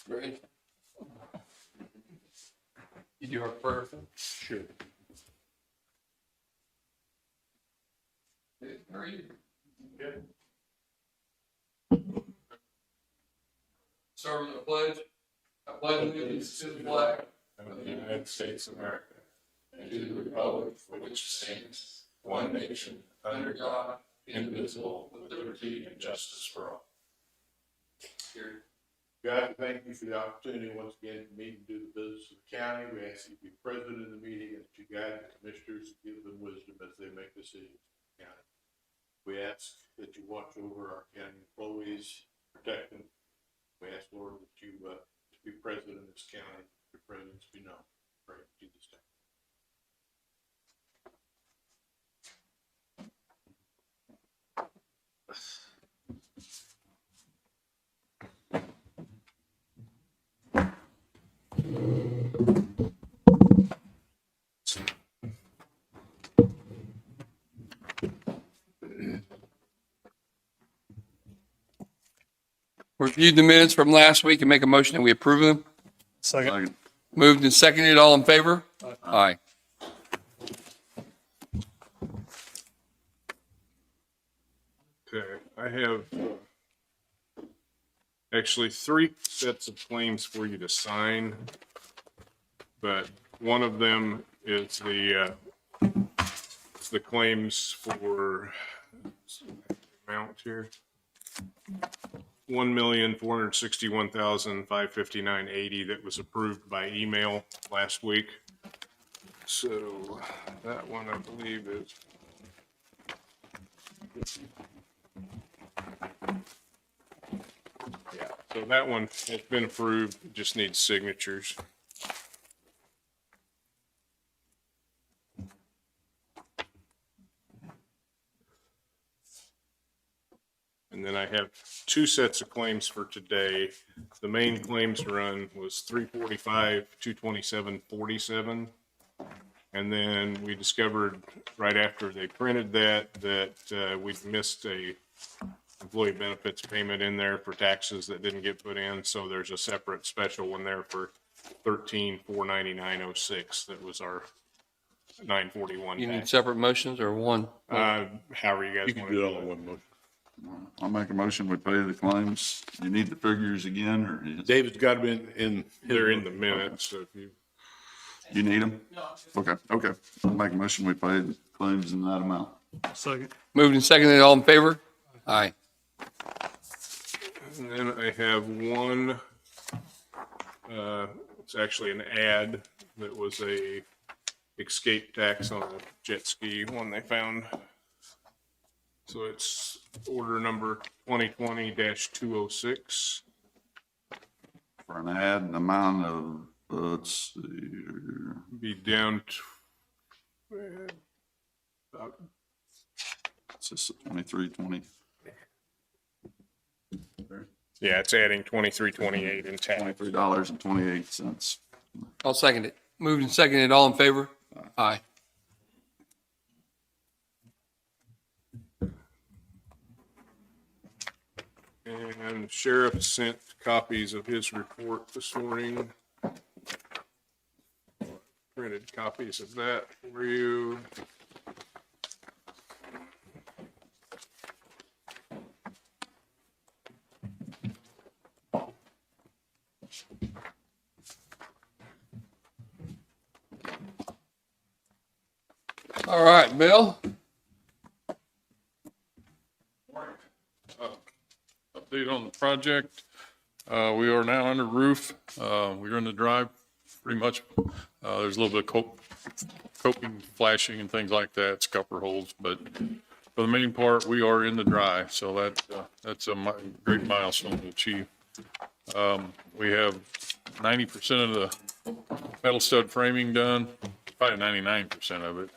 Ready? You do our prayer? Sure. Hey, how are you? Good. Start with the pledge. I pledge allegiance to the flag Of the United States of America, and to the republic for which it stands, one nation, under God, indivisible, with liberty and justice for all. here. God, thank you for the opportunity once again to meet and do the business of the county. We ask that you be present in the meeting and that you guide the commissioners and give them wisdom as they make decisions in the county. We ask that you watch over our county employees, protect them. We ask, Lord, that you to be present in this county, your presence be known. Pray in Jesus' name. Reviewed the minutes from last week and make a motion that we approve them. Second. Moved and seconded, all in favor? Aye. Okay, I have actually 3 sets of claims for you to sign, but one of them is the claims for amount here. $1,461,559.80 that was approved by email last week. So that one I believe is. Yeah, so that one has been approved, just needs signatures. And then I have 2 sets of claims for today. The main claims run was 345, 227.47. And then we discovered right after they printed that we'd missed a employee benefits payment in there for taxes that didn't get put in. So there's a separate special one there for 13,499.06. That was our 941 You need tax. separate motions or one? However you guys You can want do to it all do in it. one motion. I'll make a motion, we pay the claims. You need the figures again, or David's got to be in. They're in the minutes, so if you. you need them? Okay. I'll make a motion, we pay the claims in that amount. Second. Moved and seconded, all in favor? Aye. And then I have one, it's actually an ad that was a escape tax on a jet ski, one they found. So it's order number 2020-206. For an ad, an amount of, let's see here. Be down to, about It's just 2320. yeah, it's adding 23.28 in tax. $23.28. I'll second it. Moved and seconded, all in favor? Aye. And sheriff sent copies of his report this morning. Printed copies of that for you. All right, Bill? Update on the project. We are now under roof. We're in the drive pretty much. There's a little bit of coping, flashing and things like that, scupper holes, but for the main part, we are in the dry. So that's a great milestone to achieve. We have 90% of the metal stud framing done, probably 99% of it.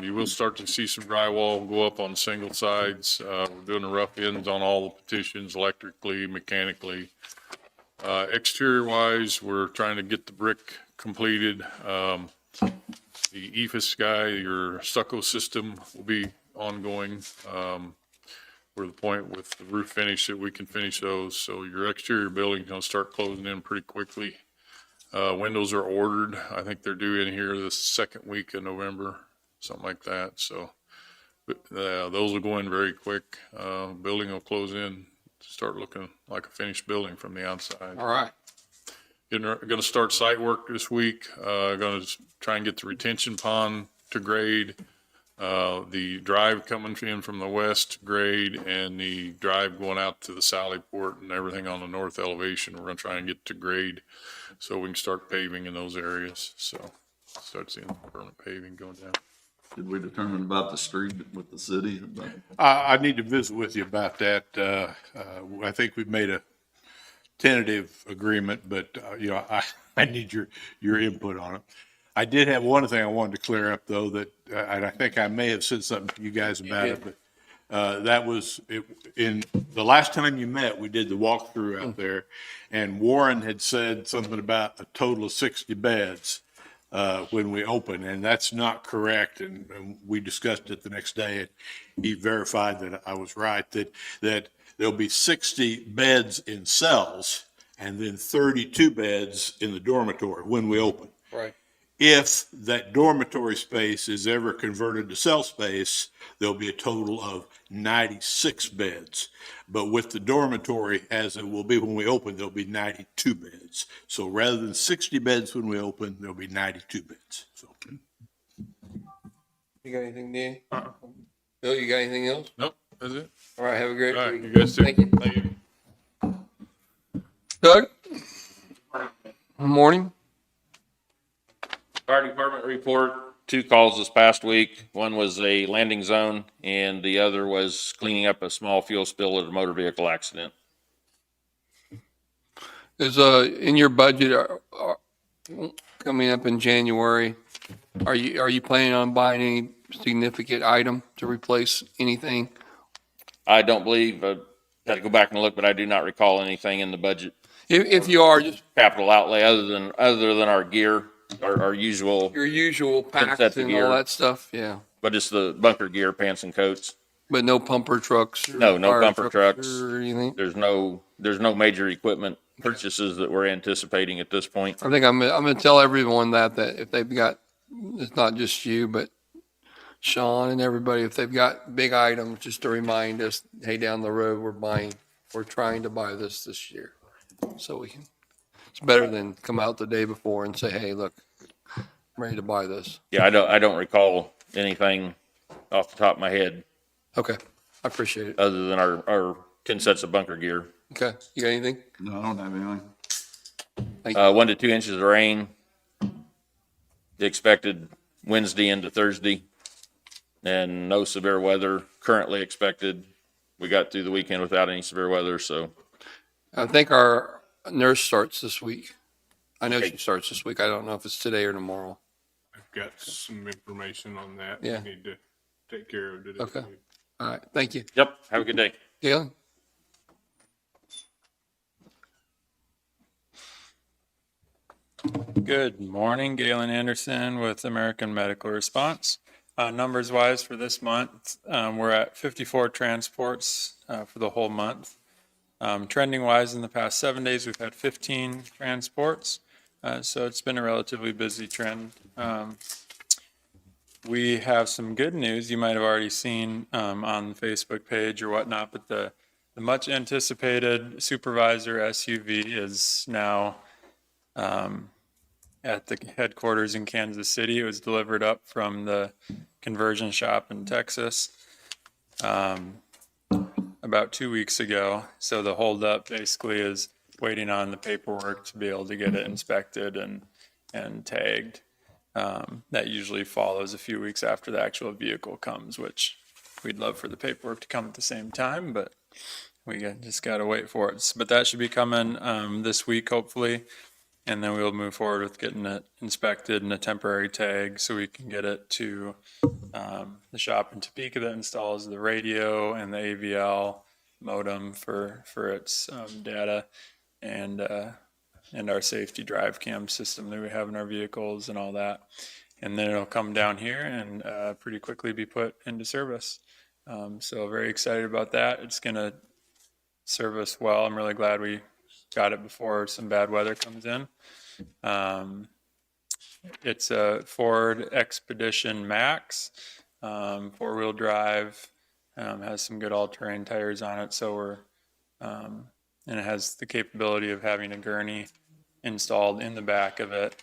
You will start to see some drywall go up on single sides. We're doing the rough ends on all the petitions, electrically, mechanically. Exterior wise, we're trying to get the brick completed. The EFS guy, your stucco system will be ongoing. we're at the point with the roof finish that we can finish those. So your exterior building's gonna start closing in pretty quickly. Windows are ordered. I think they're due in here the second week of November, something like that. So those will go in very quick. Building will close in, start looking like a finished building from the outside. All right. Gonna start site work this week. Gonna try and get the retention pond to grade. The drive coming in from the west grade, and the drive going out to the Sally Port and everything on the north elevation. We're gonna try and get to grade so we can start paving in those areas. So start seeing permanent paving going down. Did we determine about the street with the city? I need to visit with you about that. I think we've made a tentative agreement, but, I need your input on it. I did have one thing I wanted to clear up, though, that, and I think I may have said something to you guys about it, but that was, in the last time you met, we did the walkthrough out there, and Warren had said something about a total of 60 beds when we opened, and that's not correct, and we discussed it the next day, and he verified that I was right, that there'll be 60 beds in cells, and then 32 beds in the dormitory when we open. Right. If that dormitory space is ever converted to cell space, there'll be a total of 96 beds. But with the dormitory, as it will be when we open, there'll be 92 beds. So rather than 60 beds when we open, there'll be 92 beds. So You got anything, Dan? Bill, you got anything else? Nope, that's it. All right, have a great All right, week. you guys too. Thank you. Thank you. Doug? Morning. Fire department report, 2 calls this past week. One was a landing zone and the other was cleaning up a small fuel spill at a motor vehicle accident. Is, in your budget, coming up in January, are you planning on buying any significant item to replace anything? I don't believe, got to go back and look, but I do not recall anything in the budget If you are, just capital outlay other than our gear, our usual, your usual packs sets of and gear. all that stuff, yeah. but it's the bunker gear, pants and coats. But no pumper trucks? Or No fire bumper trucks. Or anything? There's no major equipment purchases that we're anticipating at this point. I think I'm gonna tell everyone that if they've got, it's not just you, but Sean and everybody, if they've got big items, just to remind us, hey, down the road, we're trying to buy this year. So it's better than come out the day before and say, hey, look, I'm ready to buy this. Yeah, I don't recall anything off the top of my head Okay, I appreciate it. other than our 10 sets of bunker gear. Okay, you got anything? No, I don't have anything. 1 to 2 inches of rain expected Wednesday into Thursday, and no severe weather currently expected. We got through the weekend without any severe weather, so I think our nurse starts this week. I know she starts this week. I don't know if it's today or tomorrow. I've got some information on that. Yeah. We need to take care of it. Okay. All right, thank you. yep, have a good day. Galen? Good morning, Galen Anderson with American Medical Response. Numbers wise for this month, we're at 54 transports for the whole month. Trending wise in the past 7 days, we've had 15 transports. So it's been a relatively busy trend. We have some good news you might have already seen on the Facebook page or whatnot, but the much anticipated supervisor SUV is now at the headquarters in Kansas City. It was delivered up from the conversion shop in Texas about 2 weeks ago. So the holdup basically is waiting on the paperwork to be able to get it inspected and tagged. That usually follows a few weeks after the actual vehicle comes, which we'd love for the paperwork to come at the same time, but we just got to wait for it. But that should be coming this week, hopefully. And then we'll move forward with getting it inspected and a temporary tag so we can get it to the shop in Topeka that installs the radio and the AVL modem for its data and our safety drive cam system that we have in our vehicles and all that. And then it'll come down here and pretty quickly be put into service. So very excited about that. It's going to serve us well. I'm really glad we got it before some bad weather comes in. It's a Ford Expedition Max, four-wheel drive, has some good all-terrain tires on it. So and it has the capability of having a gurney installed in the back of it.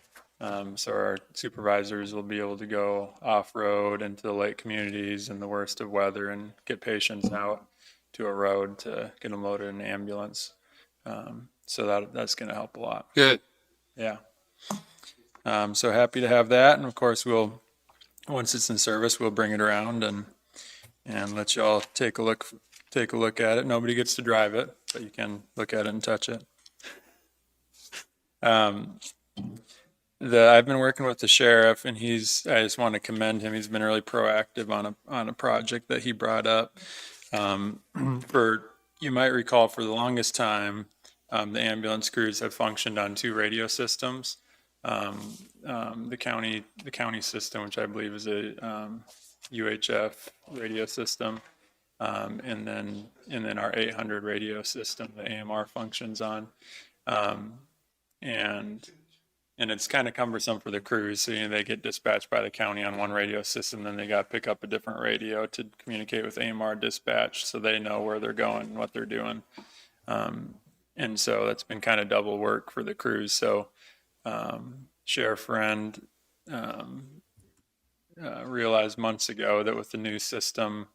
So our supervisors will be able to go off-road into the lake communities in the worst of weather and get patients out to a road to get them loaded in an ambulance. So that's going to help a lot. Good. Yeah. So happy to have that. And of course, once it's in service, we'll bring it around and let y'all take a look at it. Nobody gets to drive it, but you can look at it and touch it. I've been working with the sheriff, and I just want to commend him. He's been really proactive on a project that he brought up. You might recall, for the longest time, the ambulance crews have functioned on 2 radio systems. The county system, which I believe is a UHF radio system, and then our 800 radio system, the AMR functions on, and it's kind of cumbersome for the crews. So they get dispatched by the county on one radio system, then they got to pick up a different radio to communicate with AMR dispatch, so they know where they're going and what they're doing. And so that's been kind of double work for the crews. So Sheriff Friend realized months ago that with the new system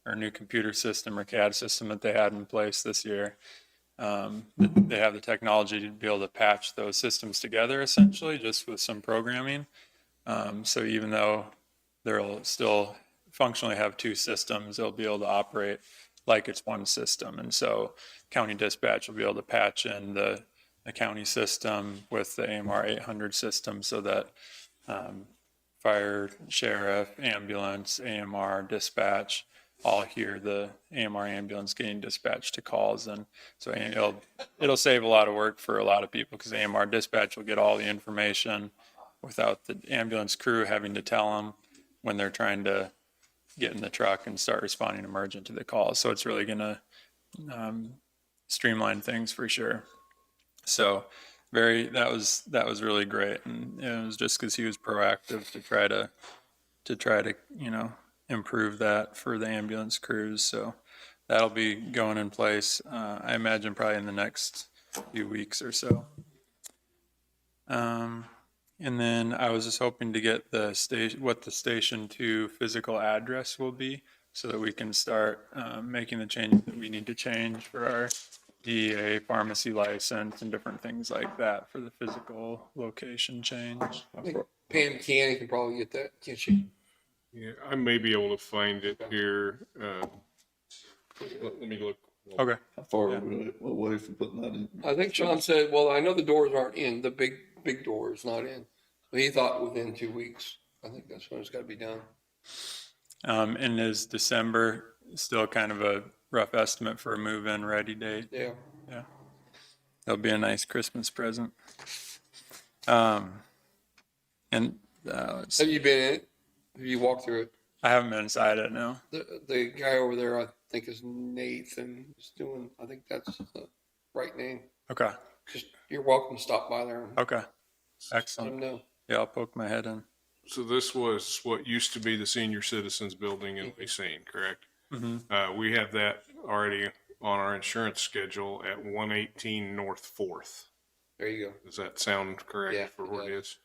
or new computer system or CAD system that they had in place this year, they have the technology to be able to patch those systems together essentially just with some programming. So even though they'll still functionally have 2 systems, they'll be able to operate like it's one system. And so county dispatch will be able to patch in the county system with the AMR 800 system so that fire, sheriff, ambulance, AMR, dispatch all hear the AMR ambulance getting dispatched to calls. And so it'll save a lot of work for a lot of people because AMR dispatch will get all the information without the ambulance crew having to tell them when they're trying to get in the truck and start responding emergent to the calls. So it's really going to streamline things for sure. So that was really great, and it was just because he was proactive to try to improve that for the ambulance crews. So that'll be going in place. I imagine probably in the next few weeks or so. And then I was just hoping to get what the Station 2 physical address will be, so that we can start making the changes that we need to change for our DEA pharmacy license and different things like that for the physical location change. I think Pam can probably get that, can't she? Yeah, I may be able to find it here. Let me look. Okay. How far away from putting that in? I think Sean said, well, I know the doors aren't in, the big door is not in. But he thought within 2 weeks. I think that's when it's got to be done. And is December still kind of a rough estimate for a move-in ready date? Yeah. Yeah. That'll be a nice Christmas present. Have you been in it? Have you walked through it? I haven't been inside it, no. The guy over there, I think is Nathan, is doing, I think that's the right name. Okay. Just, you're welcome to stop by there and Okay. let Excellent. him know. Yeah, I'll poke my head in. So this was what used to be the Senior Citizens Building in Racine, correct? Mm-hmm. We have that already on our insurance schedule at 118 North 4th. There you go. Does that sound correct Yeah, for it what it does. is?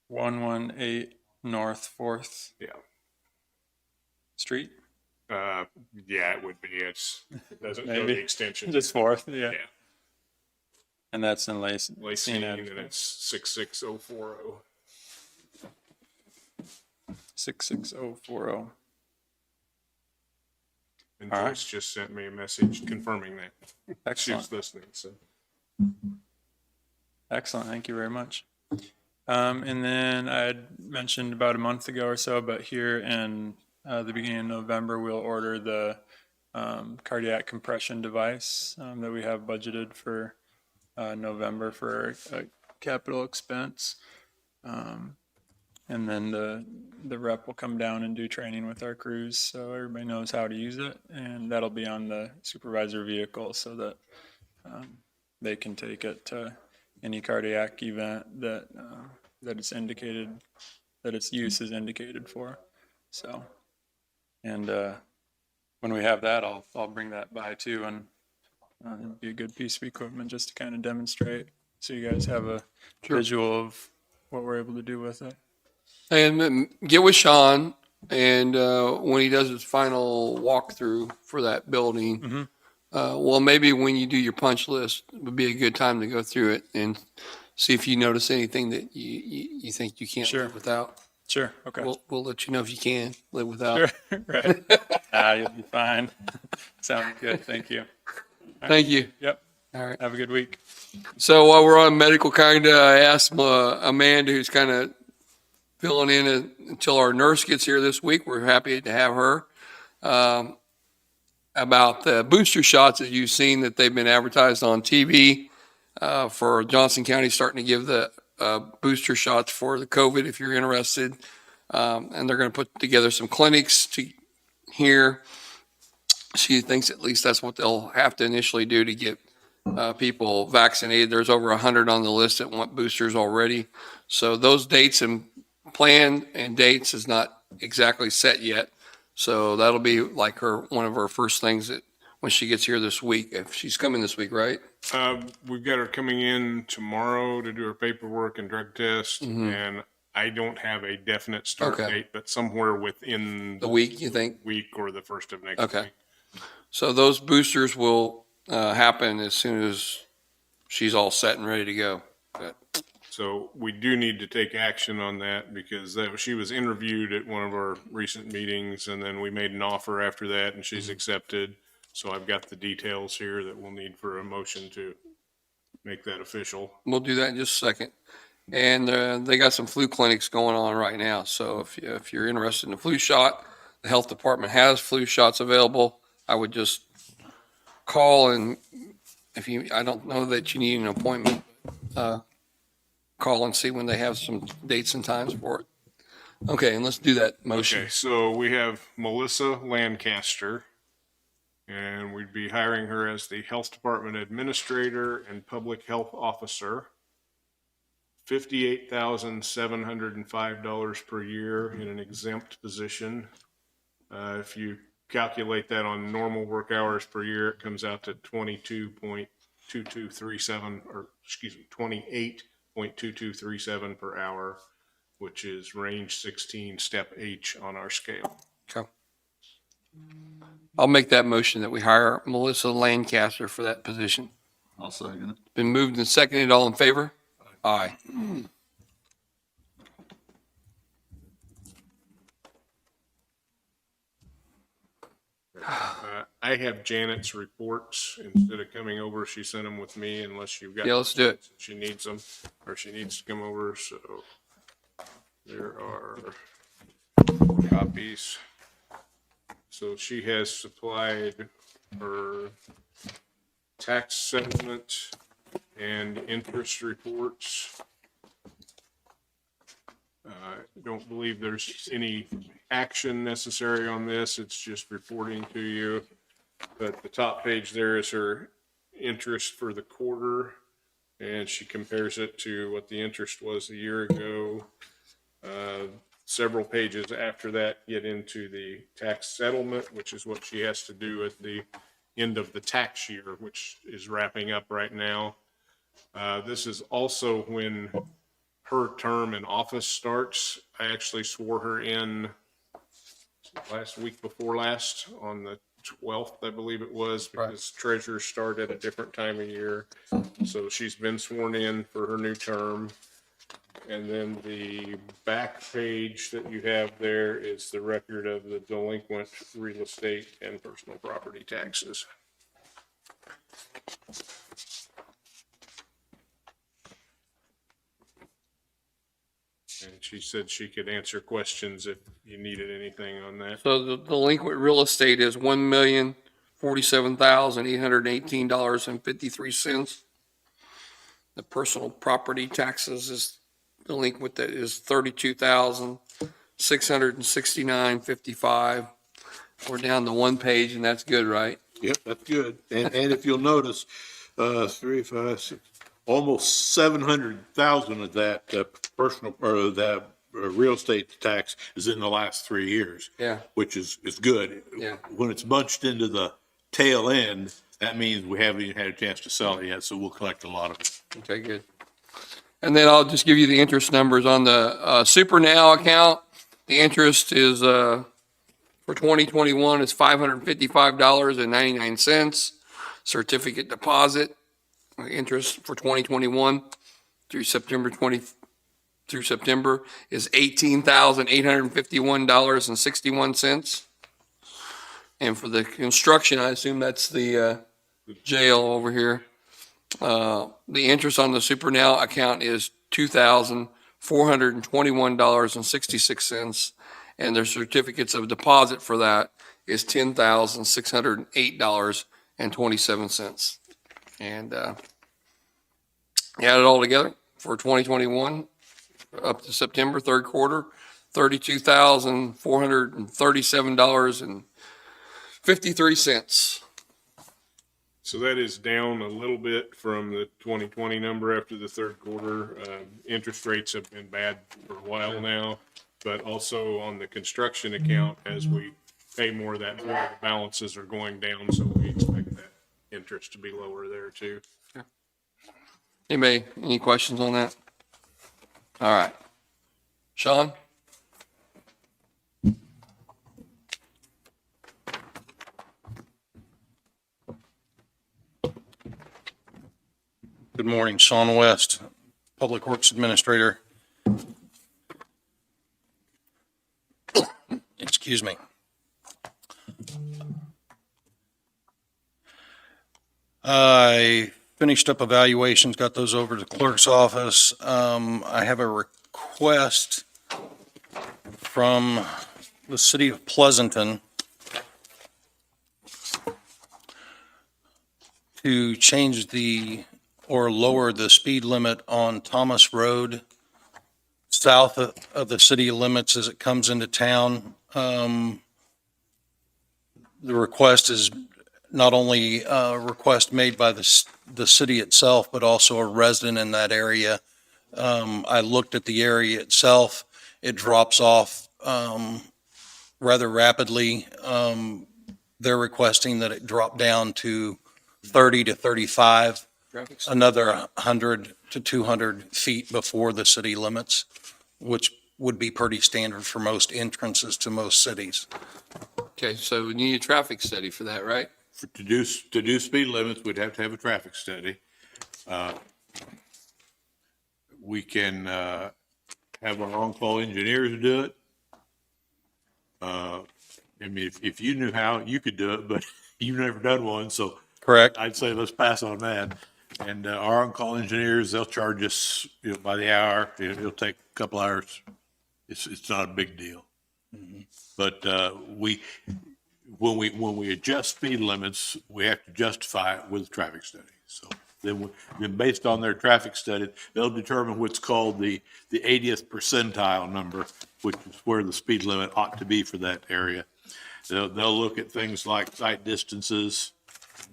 118 North 4th Yeah. Street? Yeah, it would be. It doesn't know Maybe. the extension. Just 4th, yeah. Yeah. And that's in Lacey. Lacine, and it's 66040. 66040. And All right. Joyce just sent me a message confirming that. She Excellent. was listening, so. Excellent. Thank you very much. And then I had mentioned about a month ago or so, but here in the beginning of November, we'll order the cardiac compression device that we have budgeted for November for a capital expense. And And then the rep will come down and do training with our crews, so everybody knows how to use it. And that'll be on the supervisor vehicle so that they can take it to any cardiac event that it's indicated, that its use is indicated for. So, and when we have that, I'll bring that by too, and it'd be a good piece of equipment just to kind of demonstrate, so you guys have a visual of what we're able to do with it. And get with Sean, and when he does his final walkthrough for that building, well, maybe when you do your punch list, it would be a good time to go through it and see if you notice anything that you think you can't Sure. live without. Sure. Okay. We'll let you know if you can live without. Sure. Right. You'll be fine. Sounds good. Thank you. Thank you. Yep. All right. Have a good week. So while we're on medical, I asked Amanda, who's kind of filling in until our nurse gets here this week. We're happy to have her. About the booster shots that you've seen that they've been advertised on TV for Johnson County, starting to give the booster shots for the COVID if you're interested. And they're going to put together some clinics here. She thinks at least that's what they'll have to initially do to get people vaccinated. There's over 100 on the list that want boosters already. So those dates and plan and dates is not exactly set yet. So that'll be like one of her first things that when she gets here this week, if she's coming this week, right? We've got her coming in tomorrow to do her paperwork and drug test, and I don't have a definite start Okay. date, but somewhere within The week, you think? week or the first of next Okay. week. So those boosters will happen as soon as she's all set and ready to go. Good. So we do need to take action on that because she was interviewed at one of our recent meetings, and then we made an offer after that, and she's accepted. So I've got the details here that we'll need for a motion to make that official. We'll do that in just a second. And they got some flu clinics going on right now. So if you're interested in a flu shot, the health department has flu shots available. I would just call, and I don't know that you need an appointment, call and see when they have some dates and times for it. Okay, and let's do that motion. Okay, so we have Melissa Lancaster, and we'd be hiring her as the Health Department Administrator and Public Health Officer. $58,705 per year in an exempt position. If you calculate that on normal work hours per year, it comes out to 28.2237 per hour, which is range 16, step H on our scale. Okay. I'll make that motion that we hire Melissa Lancaster for that position. I'll second it. Been moved and seconded. All in favor? Aye. I have Janet's reports. Instead of coming over, she sent them with me unless you've got. Yeah, let's do it. She needs them, or she needs to come over, so there are copies. So she has supplied her tax settlement and interest reports. Don't believe there's any action necessary on this. It's just reporting to you. But the top page there is her interest for the quarter, and she compares it to what the interest was a year ago. Several pages after that get into the tax settlement, which is what she has to do at the end of the tax year, which is wrapping up right now. This is also when her term in office starts. I actually swore her in last week before last on the 12th, I believe it was, because treasurers start at a different time of year. So she's been sworn in for her new term. And then the back page that you have there is the record of the delinquent real estate and personal property taxes. And she said she could answer questions if you needed anything on that. So the delinquent real estate is $1,047,818.53. The personal property taxes is delinquent that is 32,669.55. We're down to one page and that's good, right? Yep, that's good. And if you'll notice, 3, 5, 6, almost 700,000 of that, personal, or that real estate tax is in the last 3 years. Yeah. Which is good. Yeah. When it's bunched into the tail end, that means we haven't even had a chance to sell it yet, so we'll collect a lot of it. Okay, good. And then I'll just give you the interest numbers on the Super Now account. The interest is, for 2021 is $555.99. Certificate deposit interest for 2021 through September is $18,851.61. And for the construction, I assume that's the jail over here. The interest on the Super Now account is $2,421.66, and their certificates of deposit for that is $10,608.27. And add it all together for 2021 up to September, third quarter, $32,437.53. So that is down a little bit from the 2020 number after the third quarter. Interest rates have been bad for a while now, but also on the construction account, as we pay more of that, bill, the balances are going down, so we expect that interest to be lower there too. Anybody, any questions on that? All right. Sean? Good morning, Sean West, Public Works Administrator. Excuse me. I finished up evaluations, got those over to the clerk's office. I have a request from the city of Pleasanton to change or lower the speed limit on Thomas Road south of the city limits as it comes into town. The request is not only a request made by the city itself, but also a resident in that area. I looked at the area itself. It drops off rather rapidly. They're requesting that it drop down to 30 to 35. Another 100 to 200 feet before the city limits, which would be pretty standard for most entrances to most cities. Okay, so we need a traffic study for that, right? To do speed limits, we'd have to have a traffic study. We can have our on-call engineers do it. I mean, if you knew how, you could do it, but you've never done one, so Correct? I'd say let's pass on that. And our on-call engineers, they'll charge us, by the hour. It'll take a couple hours. It's not a big deal. But when we adjust speed limits, we have to justify it with a traffic study. So then based on their traffic study, they'll determine what's called the 80th percentile number, which is where the speed limit ought to be for that area. They'll look at things like sight distances,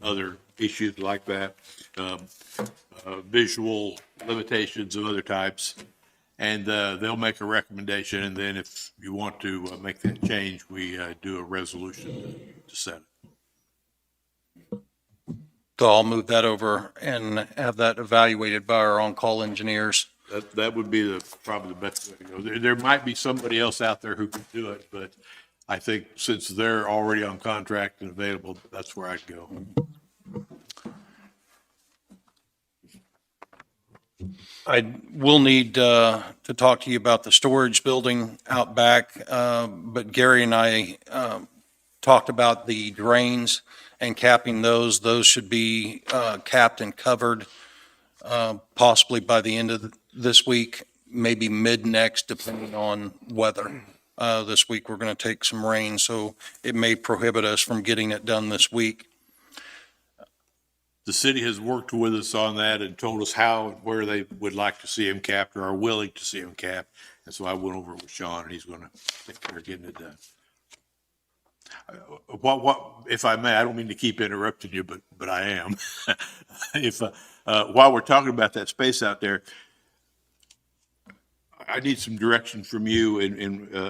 other issues like that, visual limitations of other types, and they'll make a recommendation. And then if you want to make that change, we do a resolution to set it. So I'll move that over and have that evaluated by our on-call engineers. That would be probably the best way to go. There might be somebody else out there who could do it, but I think since they're already on contract and available, that's where I'd go. I will need to talk to you about the storage building out back, but Gary and I talked about the drains and capping those. Those should be capped and covered possibly by the end of this week, maybe mid-next, depending on weather. This week, we're going to take some rain, so it may prohibit us from getting it done this week. the city has worked with us on that and told us how and where they would like to see him capped or are willing to see him capped. And so I went over with Sean and he's going to take care of getting it done. If I may, I don't mean to keep interrupting you, but I am. If, while we're talking about that space out there, I need some direction from you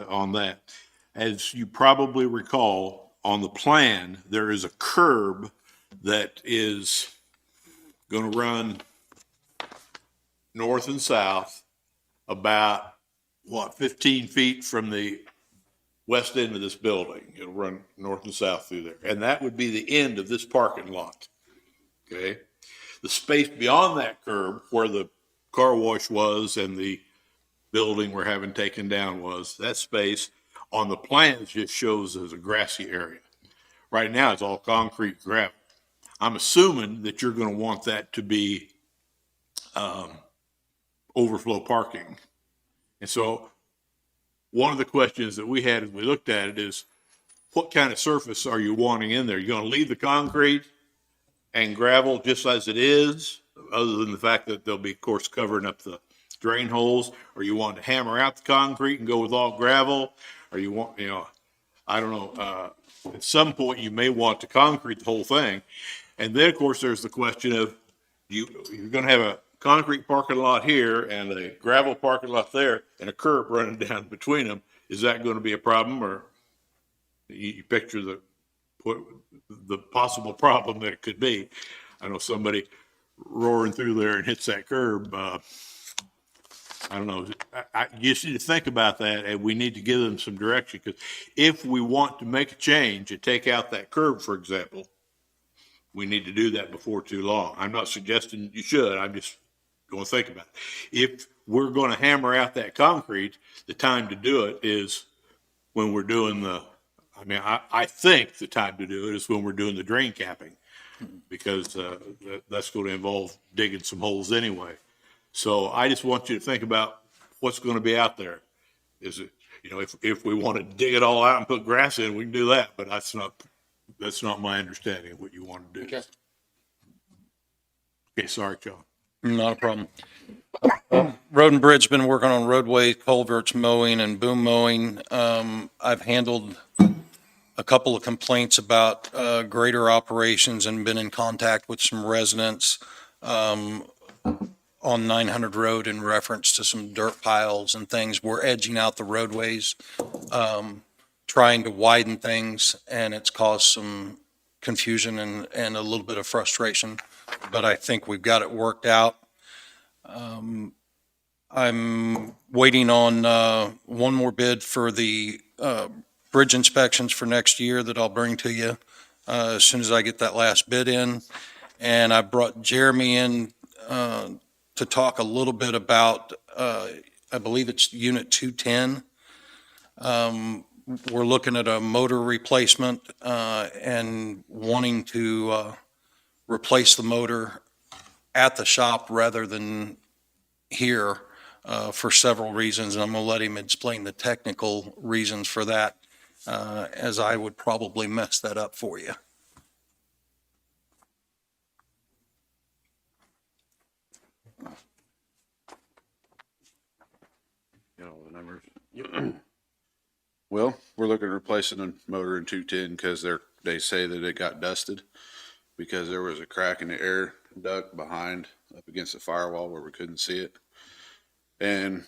on that. As you probably recall, on the plan, there is a curb that is going to run north and south about, 15 feet from the west end of this building. It'll run north and south through there. And that would be the end of this parking lot. Okay? The space beyond that curb where the car wash was and the building we're having taken down was, that space on the plans just shows as a grassy area. Right now, it's all concrete gravel. I'm assuming that you're going to want that to be overflow parking. And so one of the questions that we had as we looked at it is, what kind of surface are you wanting in there? You're going to leave the concrete and gravel just as it is, other than the fact that they'll be, of course, covering up the drain holes? Or you want to hammer out the concrete and go with all gravel? Or you want, I don't know, at some point you may want to concrete the whole thing. And then, of course, there's the question of you're going to have a concrete parking lot here and a gravel parking lot there and a curb running down between them. Is that going to be a problem? Or you picture the possible problem that it could be? I know somebody roaring through there and hits that curb. I don't know. You just need to think about that, and we need to give them some direction, because if we want to make a change and take out that curb, for example, we need to do that before too long. I'm not suggesting you should. I'm just going to think about it. If we're going to hammer out that concrete, the time to do it is when we're doing I think the time to do it is when we're doing the drain capping, because that's going to involve digging some holes anyway. So I just want you to think about what's going to be out there. Is it, if we want to dig it all out and put grass in, we can do that, but that's not my understanding of what you want to do. Okay. Okay, sorry, John. Not a problem. Road and Bridge been working on roadway, culverts, mowing, and boom mowing. I've handled a couple of complaints about grader operations and been in contact with some residents on 900 Road in reference to some dirt piles and things. We're edging out the roadways, trying to widen things, and it's caused some confusion and a little bit of frustration, but I think we've got it worked out. I'm waiting on one more bid for the bridge inspections for next year that I'll bring to you as soon as I get that last bid in. And I brought Jeremy in to talk a little bit about, I believe it's Unit 210. We're looking at a motor replacement and wanting to replace the motor at the shop rather than here for several reasons. And I'm going to let him explain the technical reasons for that, as I would probably mess that up for you. The numbers. Well, we're looking at replacing a motor in 210 because they say that it got dusted because there was a crack in the air duct behind up against the firewall where we couldn't see it. And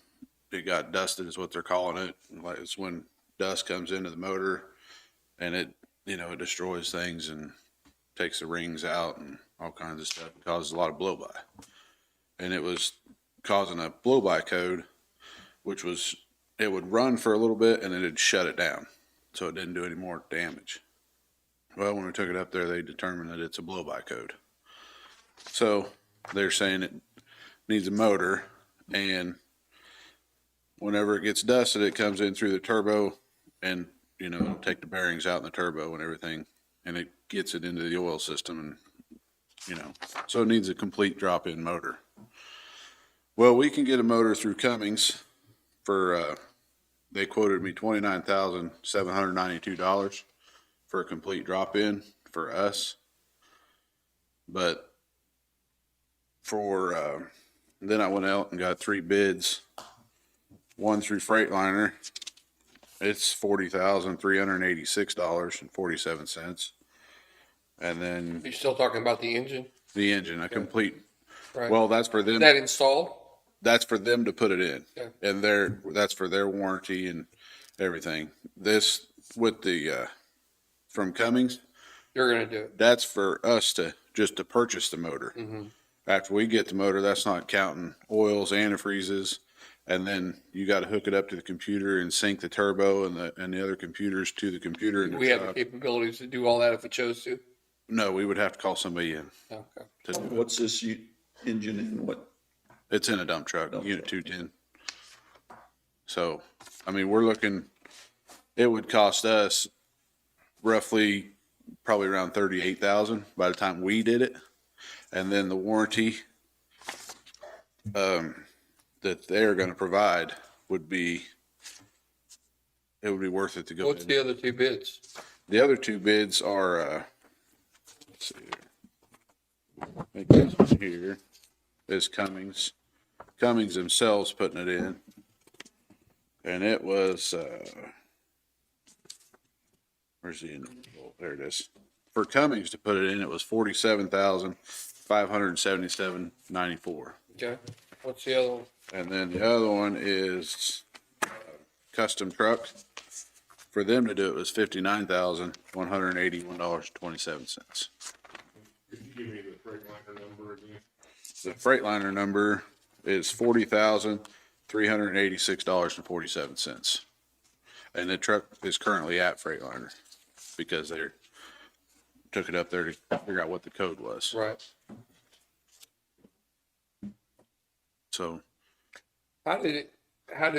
it got dusted is what they're calling it. Like, it's when dust comes into the motor and it destroys things and takes the rings out and all kinds of stuff. It causes a lot of blow-by. And it was causing a blow-by code, which was, it would run for a little bit and then it'd shut it down. So it didn't do any more damage. Well, when we took it up there, they determined that it's a blow-by code. So they're saying it needs a motor, and whenever it gets dusted, it comes in through the turbo and, take the bearings out in the turbo and everything, and it gets it into the oil system, and, so it needs a complete drop-in motor. Well, we can get a motor through Cummings for, they quoted me $29,792 for a complete drop-in for us. But then I went out and got 3 bids. One through Freightliner. It's $40,386.47. And then You still talking about the engine? the engine, a complete, Right. well, that's for Is them, that installed? that's for them to put it in. Okay. And that's for their warranty and everything. This with the, from Cummings, You're gonna do it. that's for us just to purchase the motor. Mhm. After we get the motor, that's not counting oils, antifreezes, and then you got to hook it up to the computer and sync the turbo and the other computers to the computer in We the have the shop. capabilities to do all that if we chose to. No, we would have to call somebody in. Okay. To, What's this engine in? What? it's in a dump truck, Dump Unit truck. 210. So, I mean, we're looking, it would cost us roughly probably around 38,000 by the time we did it. And then the warranty, that they're going to provide would be, it would be worth it to go What's ahead. the other two bids? The other 2 bids are, let's see here. I think this one here is Cummings. Cummings themselves putting it in. And it was, where's the, oh, there it is. For Cummings to put it in, it was $47,577.94. Okay. What's the other one? And then the other one is Custom Truck. For them to do it was $59,181.27. Could you give me the Freightliner number again? The Freightliner number is $40,386.47. And the truck is currently at Freightliner because they took it up there to figure out what the code was. Right. So How did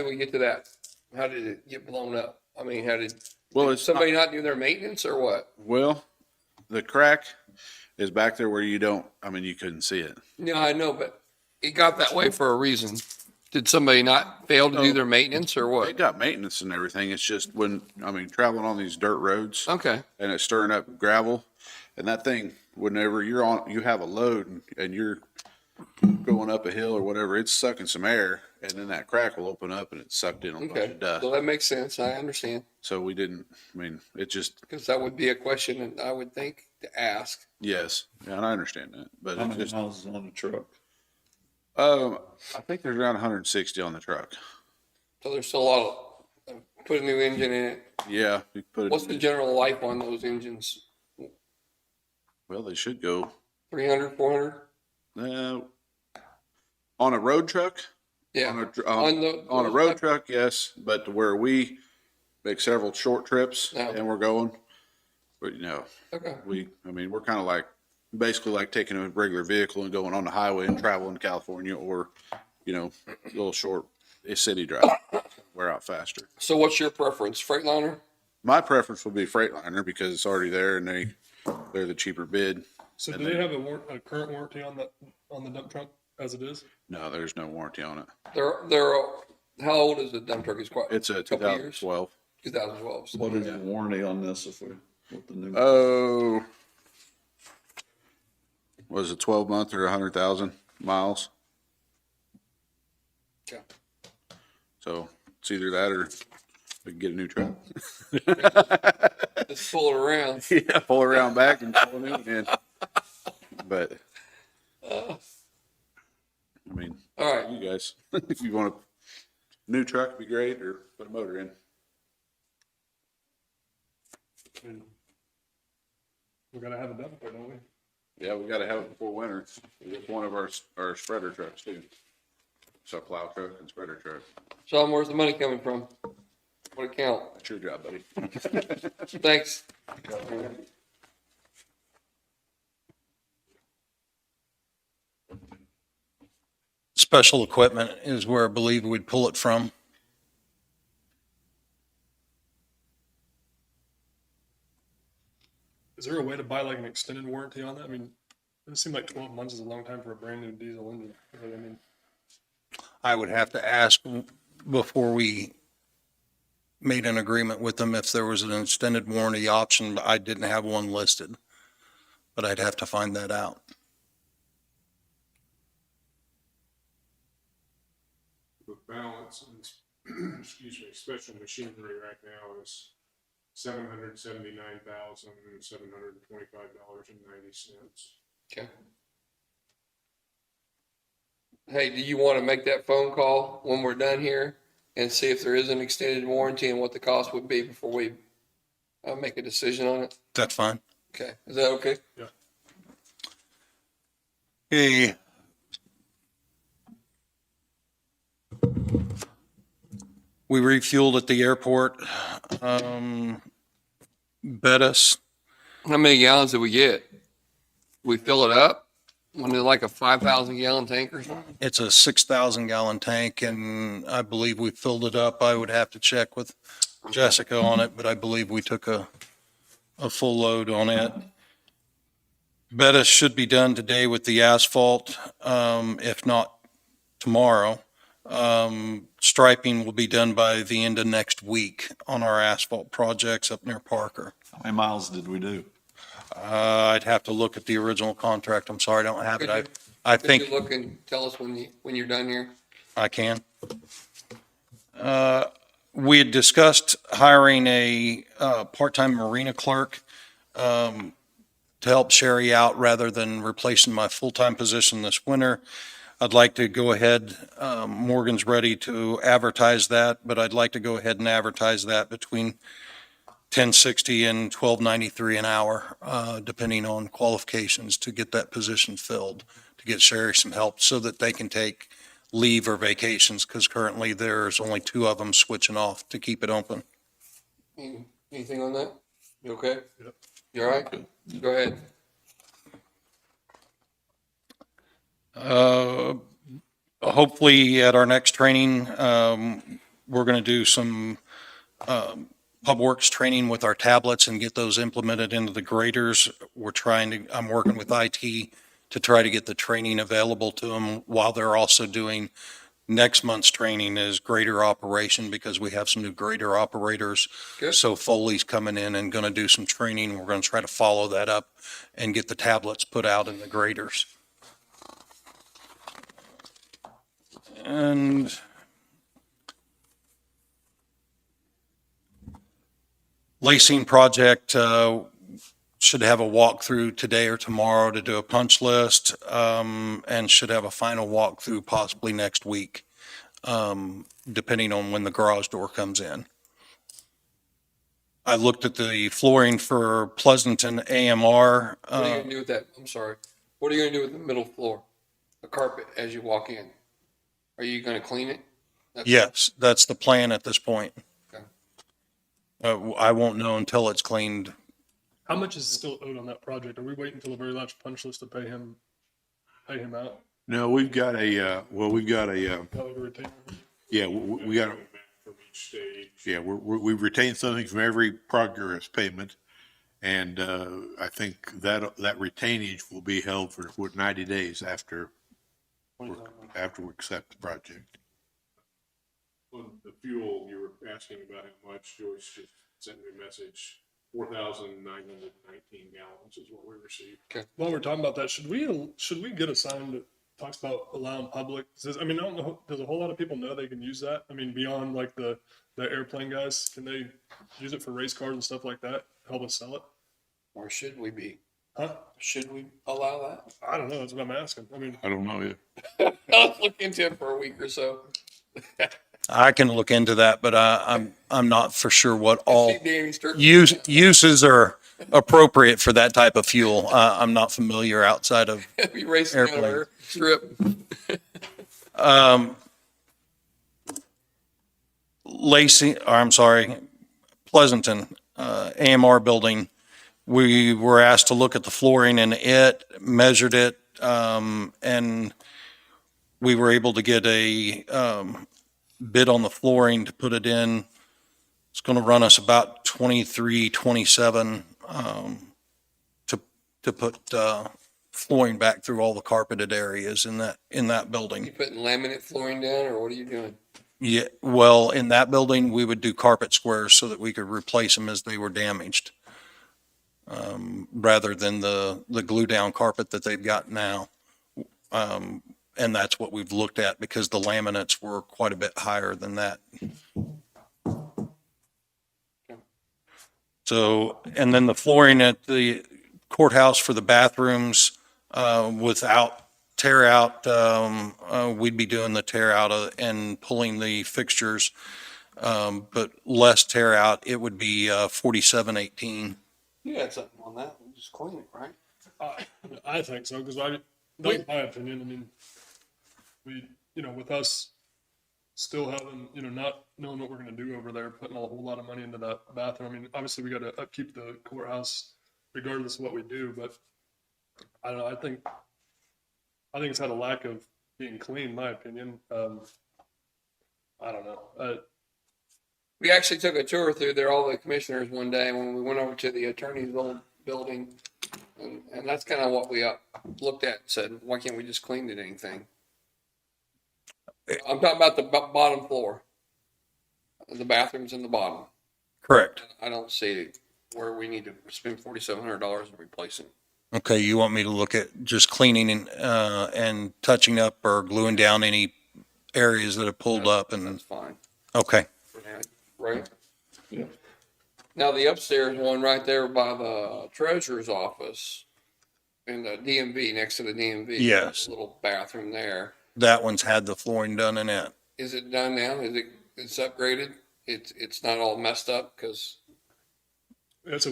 we get to that? How did it get blown up? I mean, Well, did it's somebody not do their maintenance or what? Well, the crack is back there where you couldn't see it. Yeah, I know, but it got that way for a reason. Did somebody not fail to do their maintenance or They what? got maintenance and everything. It's just traveling on these dirt roads Okay. and it's stirring up gravel. And that thing, whenever you have a load and you're going up a hill or whatever, it's sucking some air and then that crack will open up and it's sucked in a bunch Okay. of dust. So that makes sense. I understand. So we didn't, it just, Because that would be a question that I would think to ask. yes. Yeah, and I understand that, but How it's many just, miles is on the truck? I think there's around 160 on the truck. So there's still a lot of, put a new engine in it. Yeah. You put What's it, the general life on those engines? well, they should go 300, 400? On a road truck? Yeah. On a road truck, yes, but to where we make several short trips No. and we're going, but Okay. we're kind of basically like taking a regular vehicle and going on the highway and traveling to California or, a little short city drive. We're out faster. So what's your preference? Freightliner? My preference would be Freightliner because it's already there and they're the cheaper bid. So And do they they- have a current warranty on the dump truck as it is? No, there's no warranty on it. How old is the dump truck? It's quite. It's a couple years? 2012. 2012. So What is the warranty on this with the new? Oh, was it 12 month or 100,000 miles? Okay. So it's either that or we can get a new truck. Just pull it around. Yeah, pull it around back and pull a new one in. But, All right. you guys, if you want a new truck, it'd be great, or put a motor in. We gotta have a dump there, don't we? Yeah, we gotta have it before winter. It's one of our spreader trucks too. So plow truck and spreader truck. Sean, where's the money coming from? What account? That's your job, buddy. Thanks. Special equipment is where I believe we'd pull it from. Is there a way to buy like an extended warranty on that? I mean, it seems like 12 months is a long time for a brand new diesel engine. I mean, I would have to ask before we made an agreement with them if there was an extended warranty option. I didn't have one listed, but I'd have to find that out. balance in, excuse me, special machinery right now is $779,725.90. Okay. Hey, do you want to make that phone call when we're done here and see if there is an extended warranty and what the cost would be before we make a decision on it? That's fine. Okay, is that okay? Hey. We refueled at the airport. Bettis, How many gallons did we get? We fill it up? When it's like a 5,000 gallon tank or something? it's a 6,000 gallon tank and I believe we filled it up. I would have to check with Jessica on it, but I believe we took a full load on it. Bettis should be done today with the asphalt, if not tomorrow. Striping will be done by the end of next week on our asphalt projects up near Parker. How many miles did we do? I'd have to look at the original contract. I'm sorry, I don't have it. I Could think you look and tell us when you're done here? I can. We had discussed hiring a part-time marina clerk to help Sherry out rather than replacing my full-time position this winter. I'd like to go ahead, Morgan's ready to advertise that, but I'd like to go ahead and advertise that between 1060 and 1293 an hour, depending on qualifications to get that position filled, to get Sherry some help so that they can take leave or vacations, because currently there's only 2 of them switching off to keep it open. Anything on that? You okay? Yep. You all right? Go ahead. Hopefully at our next training, we're going to do some Pub Works training with our tablets and get those implemented into the graders. I'm working with IT to try to get the training available to them while they're also doing next month's training is grader operation, because we have some new grader operators. Good. So Foley's coming in and going to do some training. We're going to try to follow that up and get the tablets put out in the graders. And lacing project, should have a walkthrough today or tomorrow to do a punch list, and should have a final walkthrough possibly next week, depending on when the garage door comes in. I looked at the flooring for Pleasanton AMR. What are you gonna do with that? I'm sorry. What are you gonna do with the middle floor? The carpet as you walk in? Are you gonna clean it? Yes, that's the plan at this point. Okay. I won't know until it's cleaned. How much is still owed on that project? Are we waiting until the very last punch list to pay him out? No, we've got a, Not like a retainer? yeah, we got, From each stage. yeah, we've retained something from every progress payment. And, I think that retainage will be held for 90 days after we accept the project. On the fuel, you were asking about how much. George just sent me a message. 4,919 gallons is what we received. While we're talking about that, should we get a sign that talks about allowing public? I mean, I don't know, does a whole lot of people know they can use that? I mean, beyond like the airplane guys, can they use it for race cars and stuff like that? Help us sell it? Or should we be? Huh? Should we allow that? I don't know. That's what I'm asking. I mean, I don't know either. I'll look into it for a week or so. I can look into that, but I'm not for sure what all See Danny start- uses are appropriate for that type of fuel. I'm not familiar outside of, Be racing down Airplane. our strip. Pleasanton, AMR building. We were asked to look at the flooring in it, measured it, and we were able to get a, bid on the flooring to put it in. It's going to run us about 23, 27, to put, flooring back through all the carpeted areas in that building. You putting laminate flooring down or what are you doing? Yeah, well, in that building, we would do carpet squares so that we could replace them as they were damaged. Rather than the glue down carpet that they've got now. and that's what we've looked at because the laminates were quite a bit higher than that. So, and then the flooring at the courthouse for the bathrooms, without tear out, we'd be doing the tear out and pulling the fixtures. But less tear out, it would be, 4718. You had something on that, just clean it, right? I think so, because that's my opinion. I mean, we, with us still having, not knowing what we're gonna do over there, putting a whole lot of money into that bathroom. I mean, obviously we gotta upkeep the courthouse regardless of what we do, but I don't know, I think it's had a lack of being clean, in my opinion. I don't know. We actually took a tour through there, all the commissioners, one day when we went over to the attorney's old building. And that's kind of what we looked at and said, why can't we just clean it anything? I'm talking about the bottom floor. The bathrooms in the bottom. Correct. I don't see where we need to spend $4,700 and replace it. Okay, you want me to look at just cleaning and touching up or gluing down any areas that have pulled up and, That's fine okay. for now, right? Yeah. Now, the upstairs one right there by the treasurer's office in the DMV, next to the DMV. Yes. Little bathroom there. That one's had the flooring done in it. Is it done now? It's upgraded? It's not all messed up because It's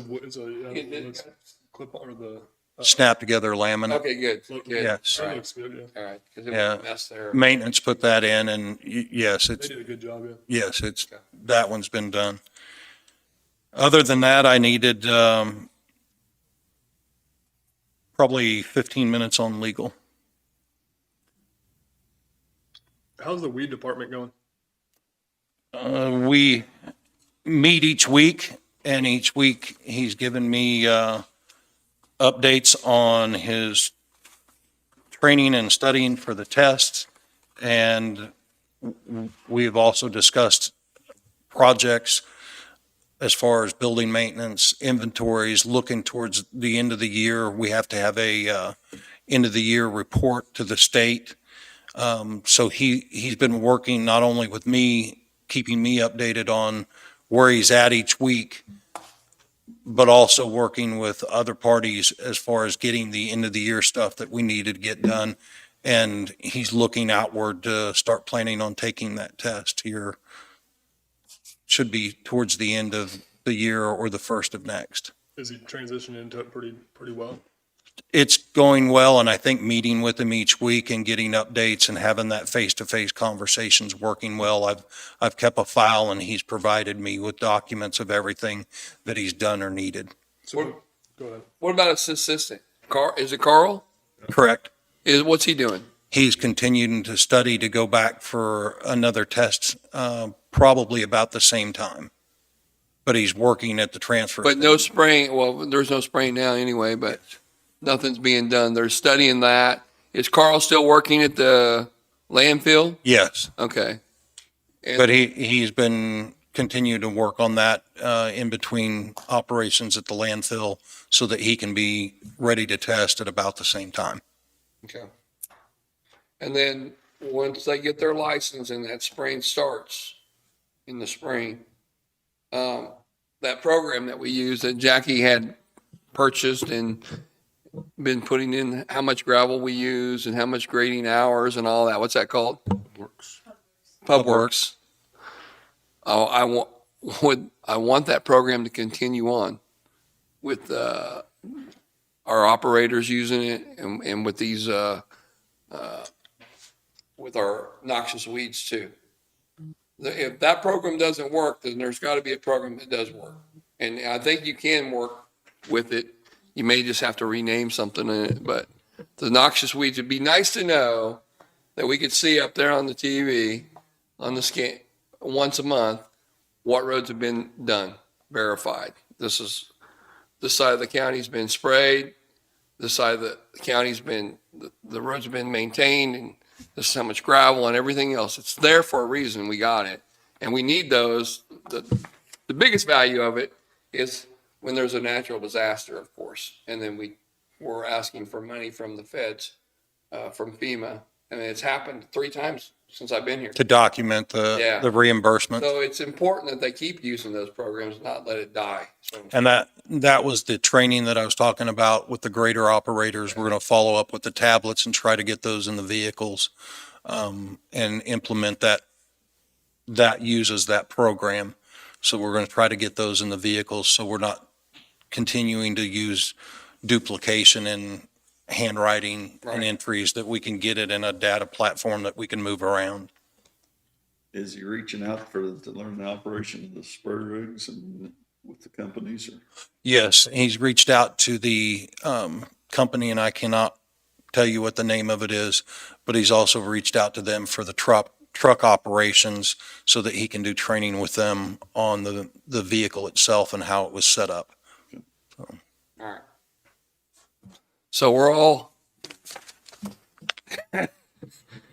clip or the. Snap together laminate. okay, good. Look- Good. Yes. All That right. looks good, yeah. All right. Because it Yeah. was a mess there. Maintenance put that in and yes, They it's, did a good job, yeah. yes, that one's been done. Other than that, I needed, probably 15 minutes on legal. How's the weed department going? We meet each week, and each week he's given me updates on his training and studying for the tests. And we've also discussed projects as far as building maintenance, inventories, looking towards the end of the year. We have to have a end of the year report to the state. So he's been working not only with me, keeping me updated on where he's at each week, but also working with other parties as far as getting the end of the year stuff that we needed to get done. And he's looking outward to start planning on taking that test here. Should be towards the end of the year or the first of next. Is he transitioning into it pretty well? It's going well, and I think meeting with him each week and getting updates and having that face-to-face conversations working well. I've kept a file, and he's provided me with documents of everything that he's done or needed. So, go ahead. What about his assistant? Is it Carl? Correct. What's he doing? He's continuing to study to go back for another test, probably about the same time. But he's working at the transfer. But no spraying. Well, there's no spraying now anyway, but nothing's being done. They're studying that. Is Carl still working at the landfill? Yes, Okay. And- but he's been continuing to work on that in between operations at the landfill so that he can be ready to test at about the same time. Okay. And then once they get their license and that spraying starts in the spring, that program that we use that Jackie had purchased and been putting in how much gravel we use and how much grading hours and all that. What's that called? Works. PubWorks. Oh, I want that program to continue on with our operators using it and with these with our noxious weeds too. If that program doesn't work, then there's got to be a program that does work. And I think you can work with it. You may just have to rename something in it, but the noxious weeds, it'd be nice to know that we could see up there on the TV, on the scan, once a month, what roads have been done, verified. This side of the county's been sprayed, this side of the county's been, the roads have been maintained, and this is how much gravel and everything else. It's there for a reason. We got it. And we need those. The biggest value of it is when there's a natural disaster, of course. And then we're asking for money from the feds, from FEMA I mean, it's happened 3 times since I've been here. To document Yeah. the reimbursement. So it's important that they keep using those programs, not let it die. So, And that was the training that I was talking about with the grader operators. We're going to follow up with the tablets and try to get those in the vehicles, and implement that uses that program. So we're going to try to get those in the vehicles so we're not continuing to use duplication and handwriting and Right. entries, that we can get it in a data platform that we can move around. Is he reaching out to learn the operation of the spur rigs and with the companies or? Yes, he's reached out to the company, and I cannot tell you what the name of it is, but he's also reached out to them for the truck operations so that he can do training with them on the vehicle itself and how it was set up. all right. So we're all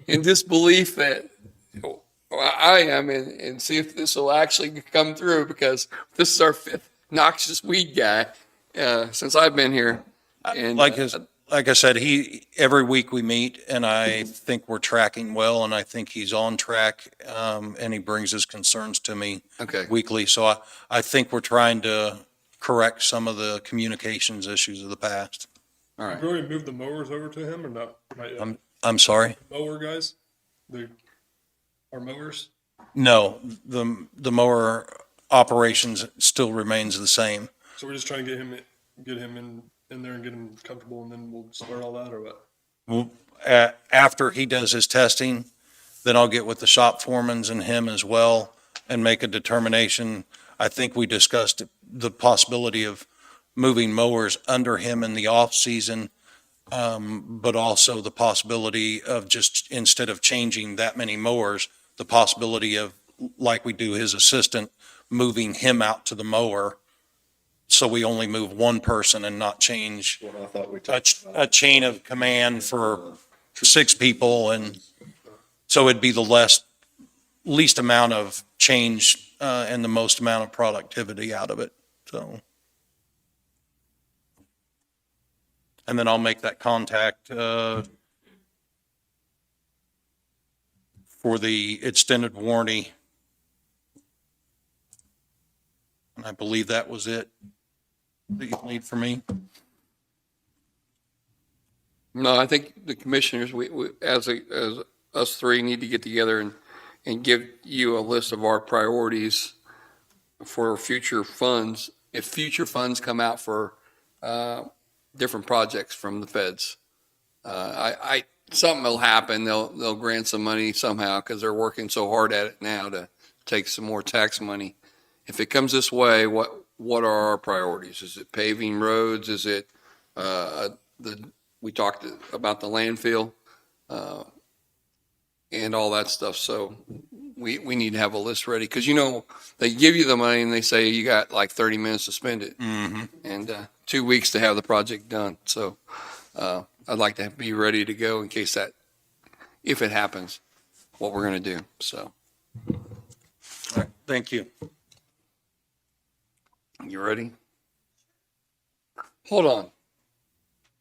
in disbelief that, well, I am, and see if this will actually come through, because this is our 5th noxious weed guy since I've been here. And Like I said, every week we meet, and I think we're tracking well, and I think he's on track, and he brings his concerns to me okay, weekly. So I think we're trying to correct some of the communications issues of the past. all right. Have we already moved the mowers over to him or not? Not yet. I'm sorry? Mower guys, our mowers. No, the mower operations still remains the same. So we're just trying to get him in there and get him comfortable, and then we'll start all that, or what? After he does his testing, then I'll get with the shop foremans and him as well and make a determination. I think we discussed the possibility of moving mowers under him in the off season, but also the possibility of just, instead of changing that many mowers, the possibility of, like we do his assistant, moving him out to the mower. So we only move one person and not change What I thought we a chain of command for 6 people. And so it'd be the least amount of change, and the most amount of productivity out of it. So. And then I'll make that contact, for the extended warranty. And I believe that was it that you need from me. No, I think the commissioners, we as us 3 need to get together and give you a list of our priorities for future funds. If future funds come out for different projects from the feds, something will happen. They'll grant some money somehow, because they're working so hard at it now to take some more tax money. If it comes this way, what are our priorities? Is it paving roads? Is it we talked about the landfill and all that stuff. So we need to have a list ready, because they give you the money and they say you got like 30 minutes to spend it, and 2 weeks to have the project done. So I'd like to be ready to go in case if it happens, what we're going to do. So All right, thank you. you ready? Hold on.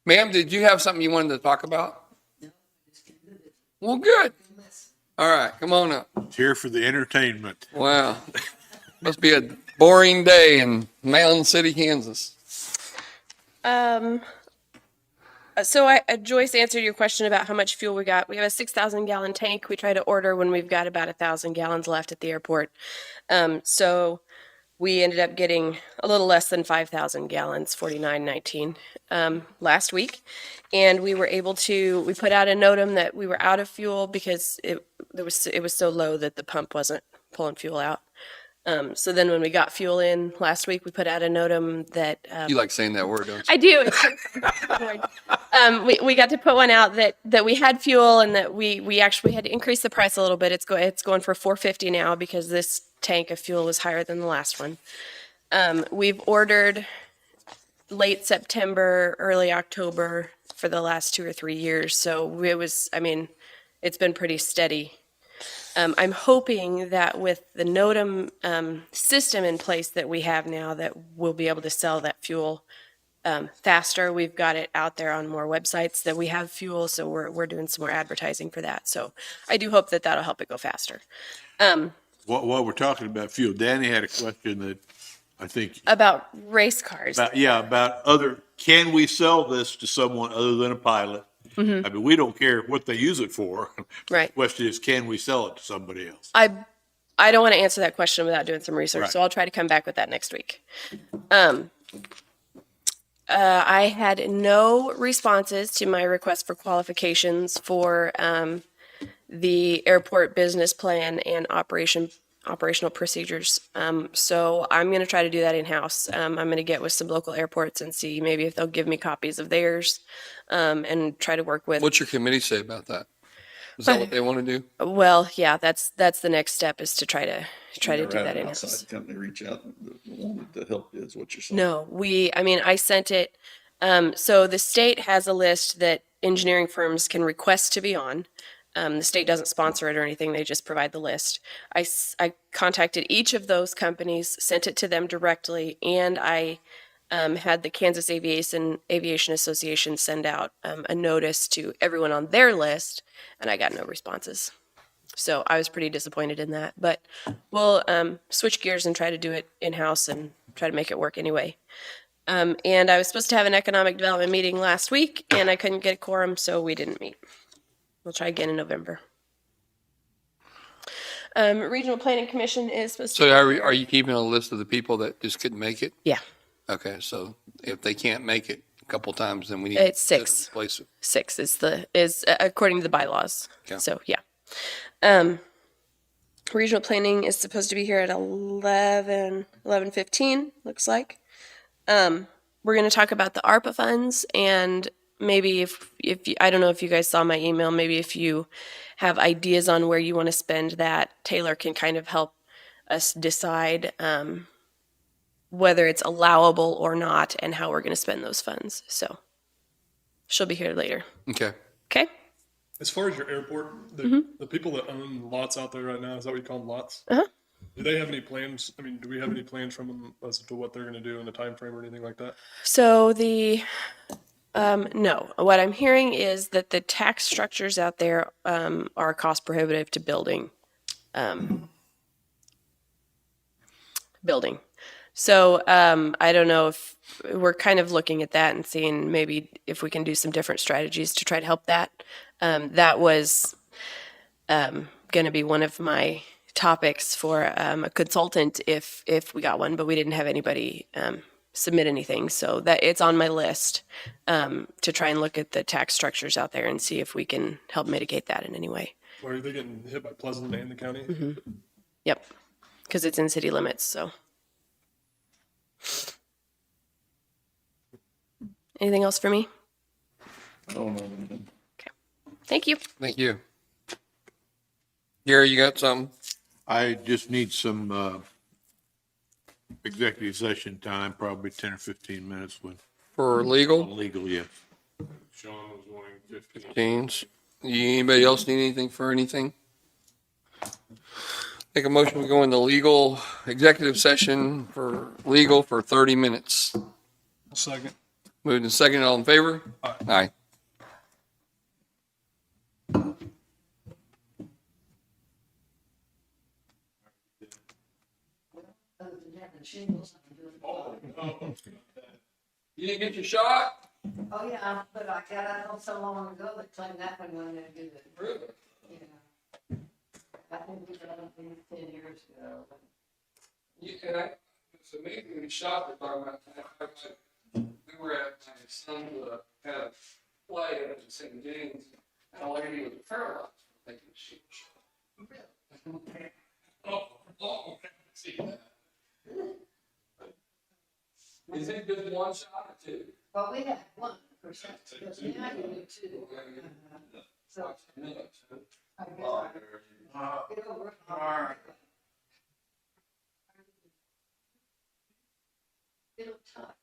Ma'am, did you have something you wanted to talk about? Well, good. All right, come on up. Here for the entertainment. Wow. Must be a boring day in Mountain City, Kansas. So Joyce answered your question about how much fuel we got. We have a 6,000 gallon tank. We try to order when we've got about 1,000 gallons left at the airport. So we ended up getting a little less than 5,000 gallons, 49.19, last week. And we were able to, we put out a NOTAM that we were out of fuel because it was so low that the pump wasn't pulling fuel out. So then when we got fuel in last week, we put out a NOTAM that, You like saying that word, don't you? I do. We got to put one out that we had fuel, and that we actually had to increase the price a little bit. It's going for $4.50 now because this tank of fuel was higher than the last one. We've ordered late September, early October for the last 2 or 3 years. So it's been pretty steady. I'm hoping that with the NOTAM system in place that we have now, that we'll be able to sell that fuel faster. We've got it out there on more websites that we have fuel, so we're doing some more advertising for that. So I do hope that that'll help it go faster. While we're talking about fuel, Danny had a question that I think, About race cars. about can we sell this to someone other than a pilot? I mean, we don't care what they use it for. Right. The question is, can we sell it to somebody else? I don't want to answer that question without doing some research, so I'll try to come back with that next week. I had no responses to my request for qualifications for the airport business plan and operational procedures. So I'm going to try to do that in-house. I'm going to get with some local airports and see maybe if they'll give me copies of theirs, and try to work with. What's your committee say about that? Is that what they want to do? Well, yeah, that's the next step, is to try to do Never had that an in-house. outside company reach out that wanted to help you, is what you're saying. No, I sent it. So the state has a list that engineering firms can request to be on. The state doesn't sponsor it or anything. They just provide the list. I contacted each of those companies, sent it to them directly, and I had the Kansas Aviation Association send out a notice to everyone on their list, and I got no responses. So I was pretty disappointed in that. But we'll switch gears and try to do it in-house and try to make it work anyway. And I was supposed to have an economic development meeting last week, and I couldn't get a quorum, so we didn't meet. We'll try again in November. Regional Planning Commission is supposed to. So are you keeping a list of the people that just couldn't make it? Yeah, Okay, so if they can't make it a couple times, then we need It's to 6. replace it. 6 is according to the bylaws. Okay. So yeah. Regional Planning is supposed to be here at 11:15, looks like. We're going to talk about the ARPA funds, and maybe if I don't know if you guys saw my email, maybe if you have ideas on where you want to spend that, Taylor can kind of help us decide whether it's allowable or not and how we're going to spend those funds. So she'll be here later. Okay. Okay? As far as your airport, the people that own lots out there right now, is that what you call them, lots? Uh-huh. Do they have any plans? I mean, do we have any plans from them as to what they're going to do in the time frame or anything like that? So no, what I'm hearing is that the tax structures out there are cost prohibitive to building. So I don't know if we're kind of looking at that and seeing maybe if we can do some different strategies to try to help that. That was going to be one of my topics for a consultant if we got one, but we didn't have anybody submit anything. So that it's on my list to try and look at the tax structures out there and see if we can help mitigate that in any way. Or are they getting hit by Pleasant and the county? Yep, because it's in city limits. So anything else for me? I don't know anything. Thank you. Thank you. Gary, you got something? I just need some, executive session time, probably 10 or 15 minutes when For legal? legal, yes. Sean was wanting 15. Teens. Anybody else need anything for anything? Make a motion, we go into legal, executive session for legal for 30 minutes. Second. Moved and seconded, all in favor? Aye. You didn't get your shot? Oh, yeah, but I got out home so long ago that claimed that one when they did it. Really? Yeah. I think we got it 10 years ago. It's amazing when you shot, they're talking about, we were at my son had a play up in St. James, and a lady was paralyzed, thinking she was shot. Oh, see that. Is it just one shot or two? Well, we had 1%, but now you do 2. So I guess it'll work. It'll talk.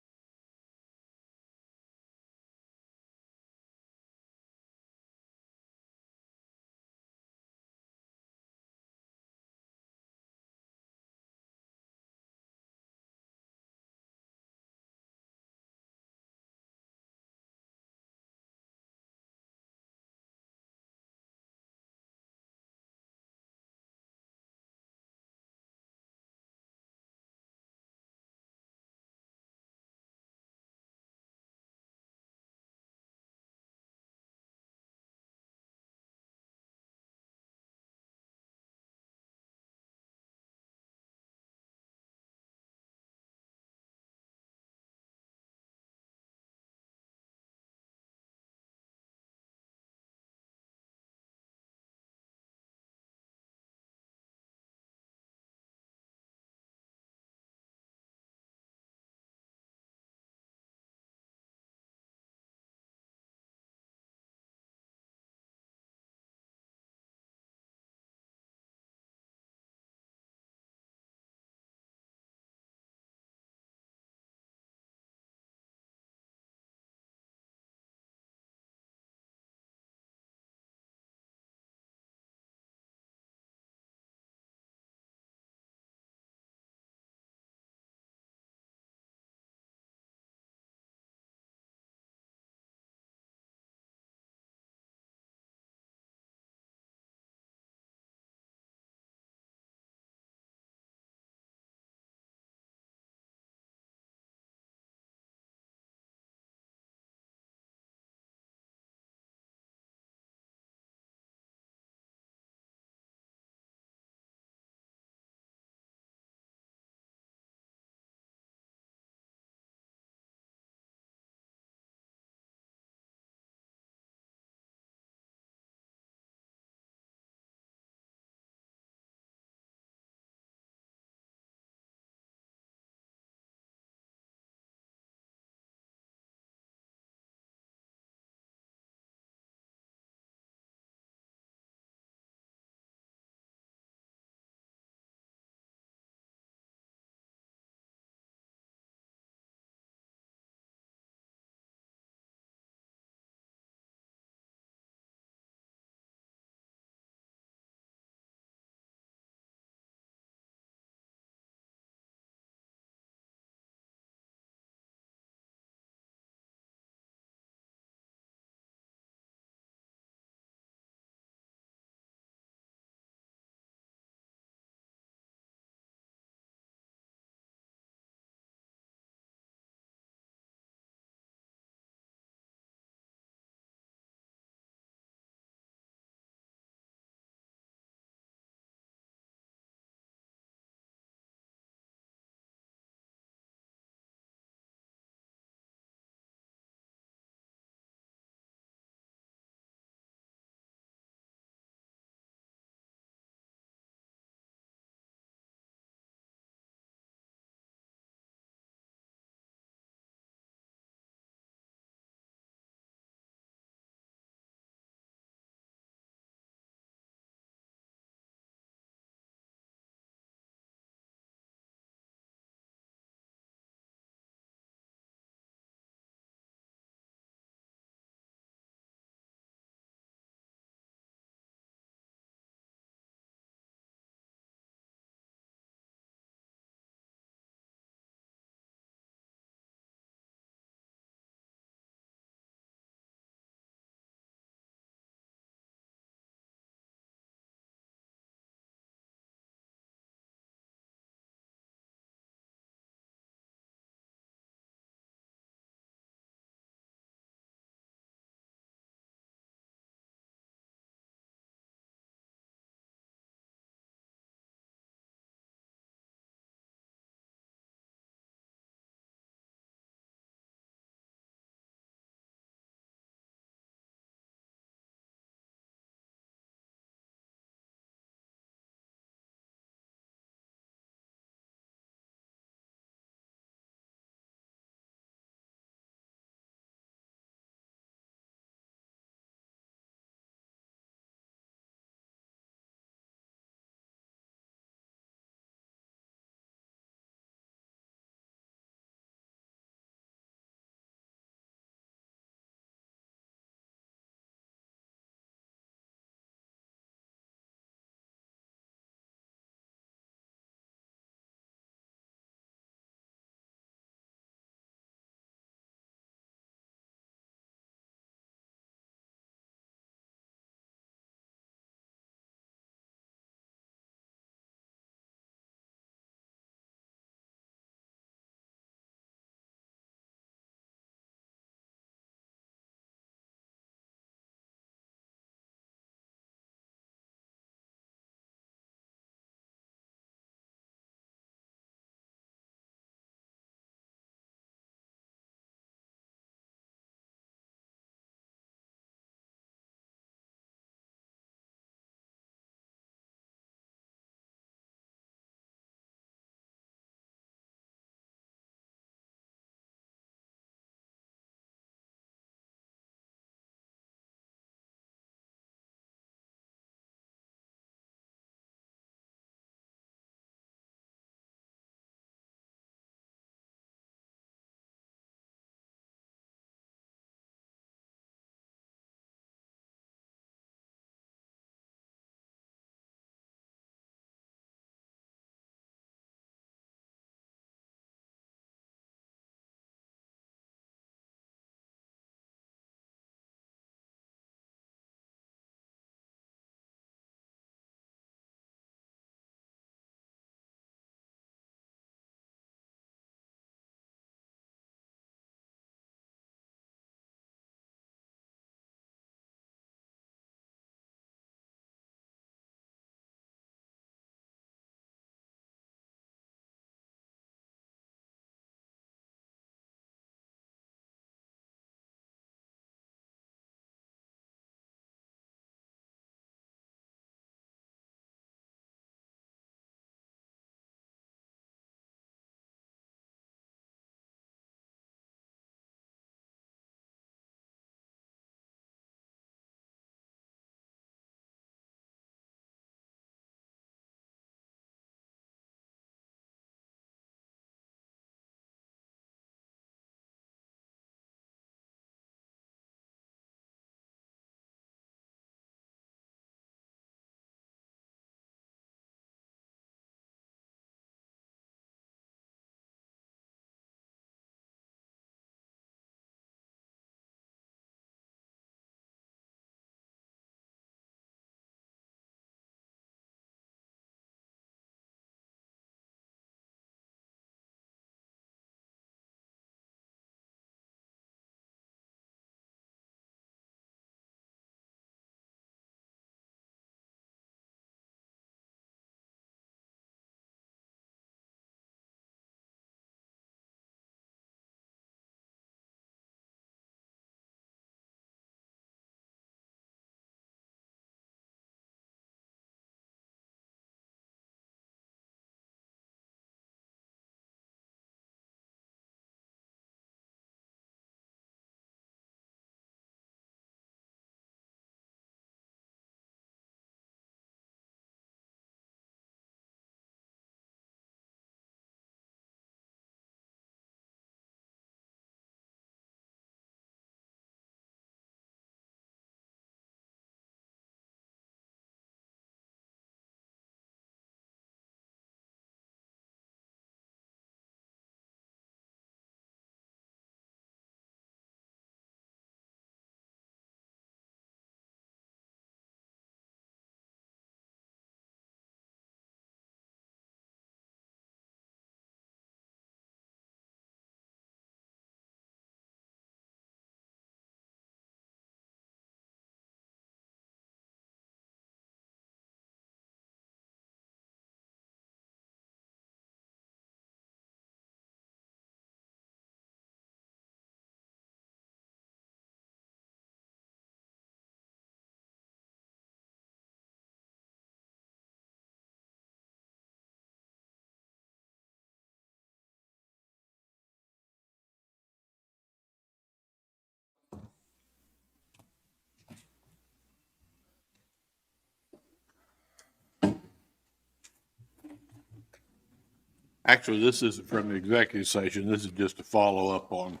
Actually, this isn't from the executive session. This is just a follow-up on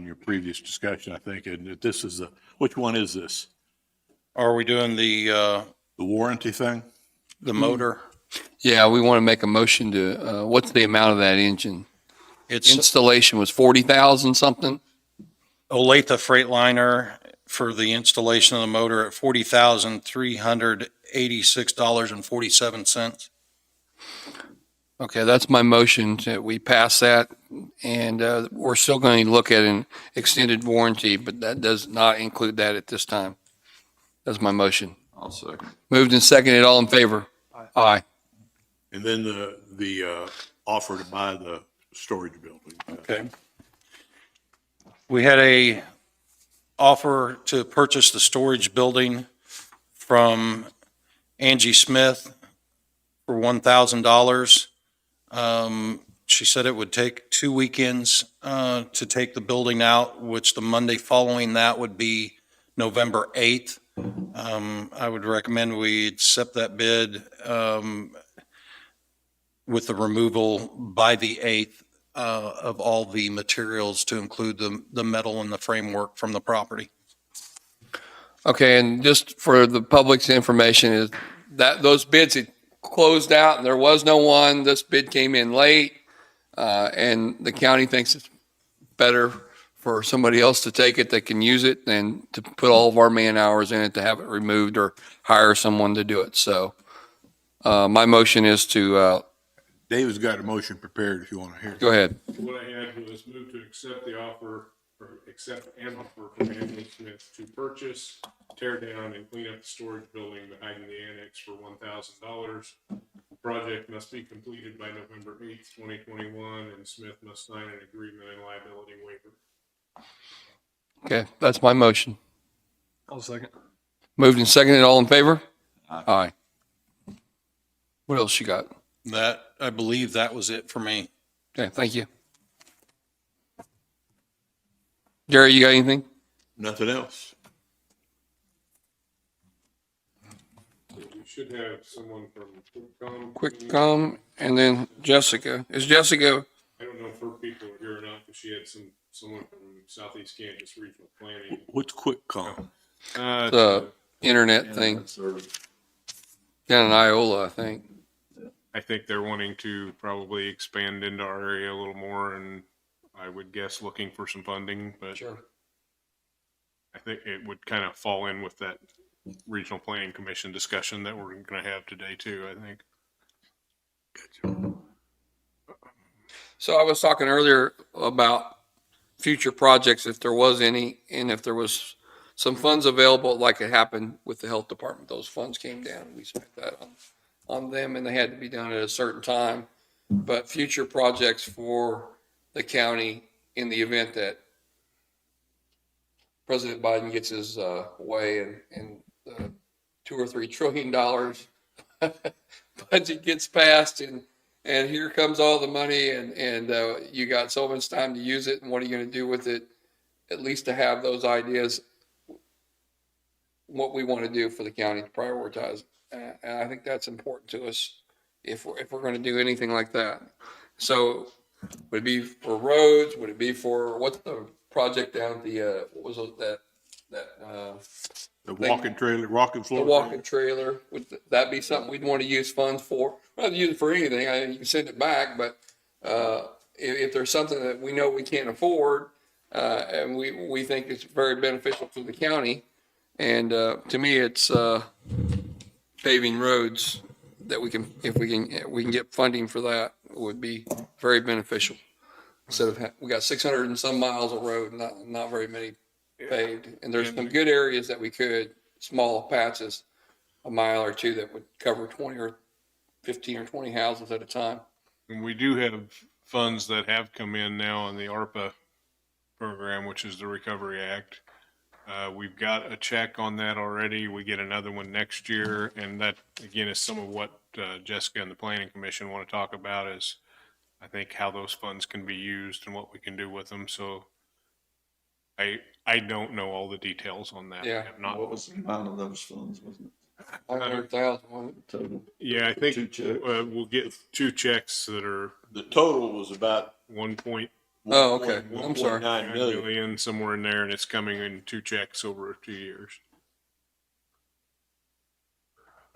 your previous discussion, I think. And this is which one is this? Are we doing The warranty thing? the motor? Yeah, we want to make a motion to, what's the amount of that engine? It's Installation was 40,000 something? Olathe Freightliner for the installation of the motor at $40,386.47. Okay, that's my motion that we pass that. And we're still going to look at an extended warranty, but that does not include that at this time. That's my motion. I'll second. Moved and seconded, all in favor? Aye. And then the offer to buy the storage building. Okay. We had a offer to purchase the storage building from Angie Smith for $1,000. She said it would take 2 weekends to take the building out, which the Monday following that would be November 8th. I would recommend we accept that bid with the removal by the 8th of all the materials to include the metal and the framework from the property. Okay, and just for the public's information is that those bids had closed out and there was no one. This bid came in late, and the county thinks it's better for somebody else to take it that can use it than to put all of our man hours in it to have it removed or hire someone to do it. So my motion is to, David's got a motion prepared if you want to hear it. go ahead. What I had was move to accept the offer, or accept an offer from Anthony Smith to purchase, tear down, and clean up the storage building behind the annex for $1,000. The project must be completed by November 8th, 2021, and Smith must sign an agreement and liability waiver. Okay, that's my motion. I'll second. Moved and seconded, all in favor? Aye. What else you got? That, I believe that was it for me. Okay, thank you. Jerry, you got anything? Nothing else. We should have someone from QuickCom. Quick, and then Jessica. Is Jessica, I don't know if her people are here or not, but she had someone from Southeast Kansas Regional Planning. What's QuickCom? the internet thing down in Iola, I think? I think they're wanting to probably expand into our area a little more, and I would guess looking for some funding, but Sure. I think it would kind of fall in with that Regional Planning Commission discussion that we're going to have today too, I think. So I was talking earlier about future projects, if there was any, and if there was some funds available, like it happened with the health department, those funds came down. We spent that on them, and they had to be done at a certain time. But future projects for the county in the event that President Biden gets his way and the $2 or $3 trillion budget gets passed, and here comes all the money, and you got so much time to use it, and what are you going to do with it? At least to have those ideas, what we want to do for the county to prioritize. And I think that's important to us if we're going to do anything like that. So would it be for roads? Would it be for, what's the project down at the, what was it, The walking trailer, walking the floor. walking trailer? Would that be something we'd want to use funds for? Not use it for anything. You can send it back, but if there's something that we know we can't afford, and we think it's very beneficial to the county, and to me, it's paving roads that we can, if we can get funding for that, it would be very beneficial. Instead of, we got 600 and some miles of road, not very many paved. And there's some good areas that we could, small patches, a mile or two that would cover 20 or 15 or 20 houses at a time. And we do have funds that have come in now on the ARPA program, which is the Recovery Act. We've got a check on that already. We get another one next year. And that, again, is some of what Jessica and the Planning Commission want to talk about is, I think, how those funds can be used and what we can do with them. So I don't know all the details on that. Yeah. I have not. What was the amount of those funds, wasn't it? 500,000. Total. Yeah, I think, Two checks. we'll get two checks that are The total was about one point Oh, okay. I'm one sorry. point nine nine million. million, somewhere in there, and it's coming in two checks over 2 years.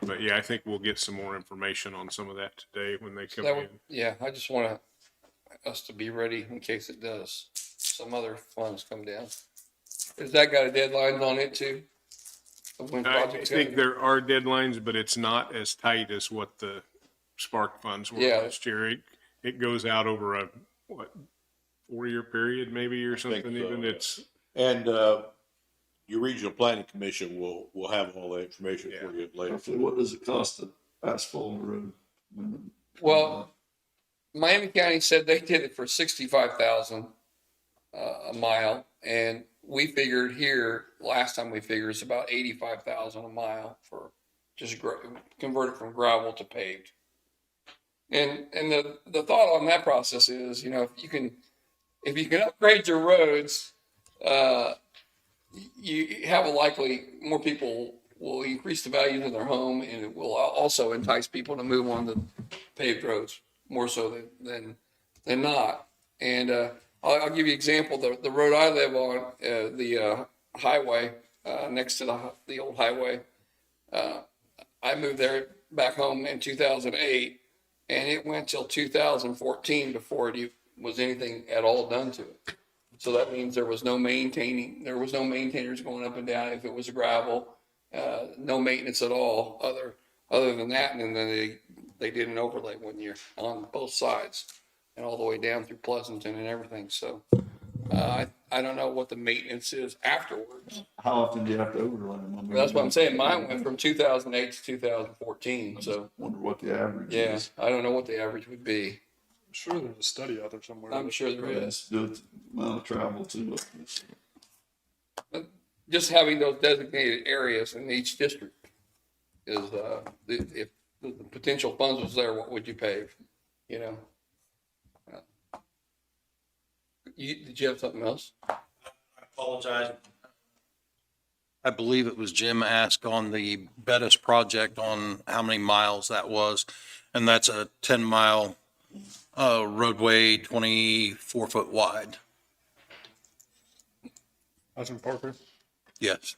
But yeah, I think we'll get some more information on some of that today when they come That in. would, yeah, I just want us to be ready in case it does. Some other funds come down. Has that got a deadline on it too? Of when I projects think gotta- there are deadlines, but it's not as tight as what the Spark funds were Yeah. last year. It goes out over a, what, 4-year period maybe or think something so, even. yeah. It's, And, your regional planning commission will have all that information for you later. Roughly, what does it cost to asphalt a road? Well, Miami County said they did it for 65,000 a mile, and we figured here last time we figured it's about 85,000 a mile for just convert it from gravel to paved. And the thought on that process is, you know, if you can upgrade your roads, you have a likely more people will increase the value of their home, and it will also entice people to move on to paved roads more so than not. And I'll give you an example. The road I live on, the highway next to the old highway, I moved there back home in 2008, and it went till 2014 before it was anything at all done to it. So that means there was no maintainers going up and down if it was gravel, no maintenance at all other than that. And then they did an overlay 1 year on both sides and all the way down through Pleasanton and everything. So I don't know what the maintenance is afterwards. How often do you have to overlay them? I mean, That's what I'm saying. Mine went from 2008 to 2014. So Wonder what the average yeah, is. I don't know what the average would be. I'm sure there's a study out there somewhere. I'm sure there is. Do it, amount of travel too. Just having those designated areas in each district is, if the potential funds was there, what would you pave? You know? Did you have something else? Apologize. I believe it was Jim asked on the Bettis project on how many miles that was. And that's a 10-mile roadway, 24-foot wide. That's in Parker. Yes.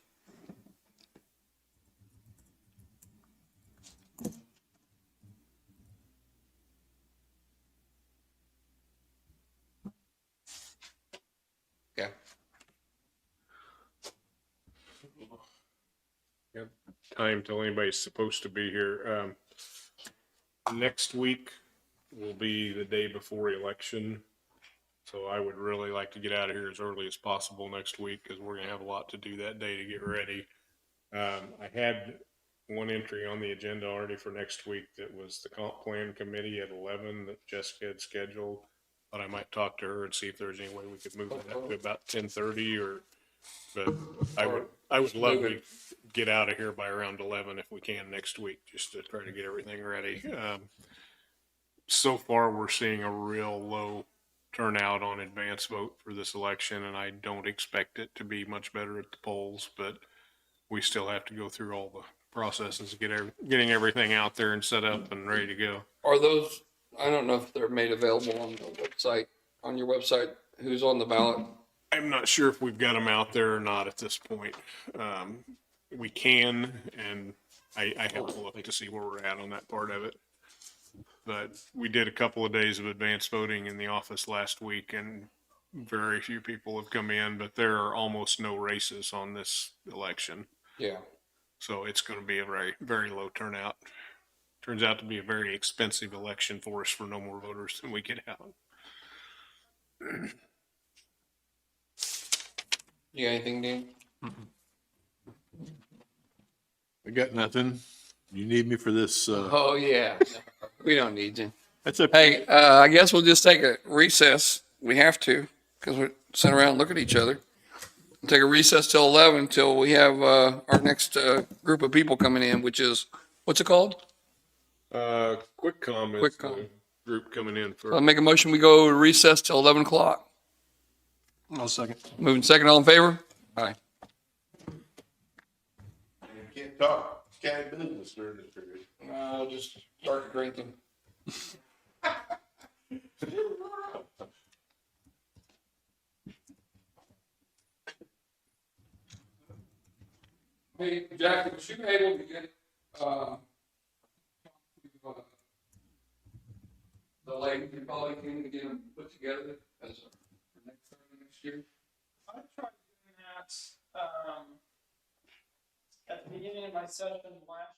Yeah. time till anybody's supposed to be here. Next week will be the day before election. So I would really like to get out of here as early as possible next week because we're gonna have a lot to do that day to get ready. I had one entry on the agenda already for next week that was the comp plan committee at 11 that Jessica had scheduled. But I might talk to her and see if there's any way we could move that up to about 10:30 but I would love to get out of here by around 11 if we can next week, just to try to get everything ready. So far, we're seeing a real low turnout on advance vote for this election, and I don't expect it to be much better at the polls, but we still have to go through all the processes, getting everything out there and set up and ready to go. Are those, I don't know if they're made available on the website, on your website, who's on the ballot? I'm not sure if we've got them out there or not at this point. We can, and I have to look to see where we're at on that part of it. But we did a couple of days of advance voting in the office last week, and very few people have come in, but there are almost no races on this election. Yeah. So it's going to be a very, very low turnout. Turns out to be a very expensive election for us for no more voters than we get out. You got anything, Dan? I got nothing. You need me for this, Oh, yeah. We don't need you. that's a, Hey, I guess we'll just take a recess. We have to, because we're sitting around and look at each other. We'll take a recess till 11 till we have our next group of people coming in, which is, what's it called? Quick comment. Quick com. Group coming in for. I'll make a motion. We go to recess till 11 o'clock. I'll second. Moving second, all in favor? Aye. can't talk. It's county business during this period. I'll just start drinking. Hey, Jackie, was you able to get, the lady you probably can get them put together as a, for next year? I tried doing that at the beginning of my session last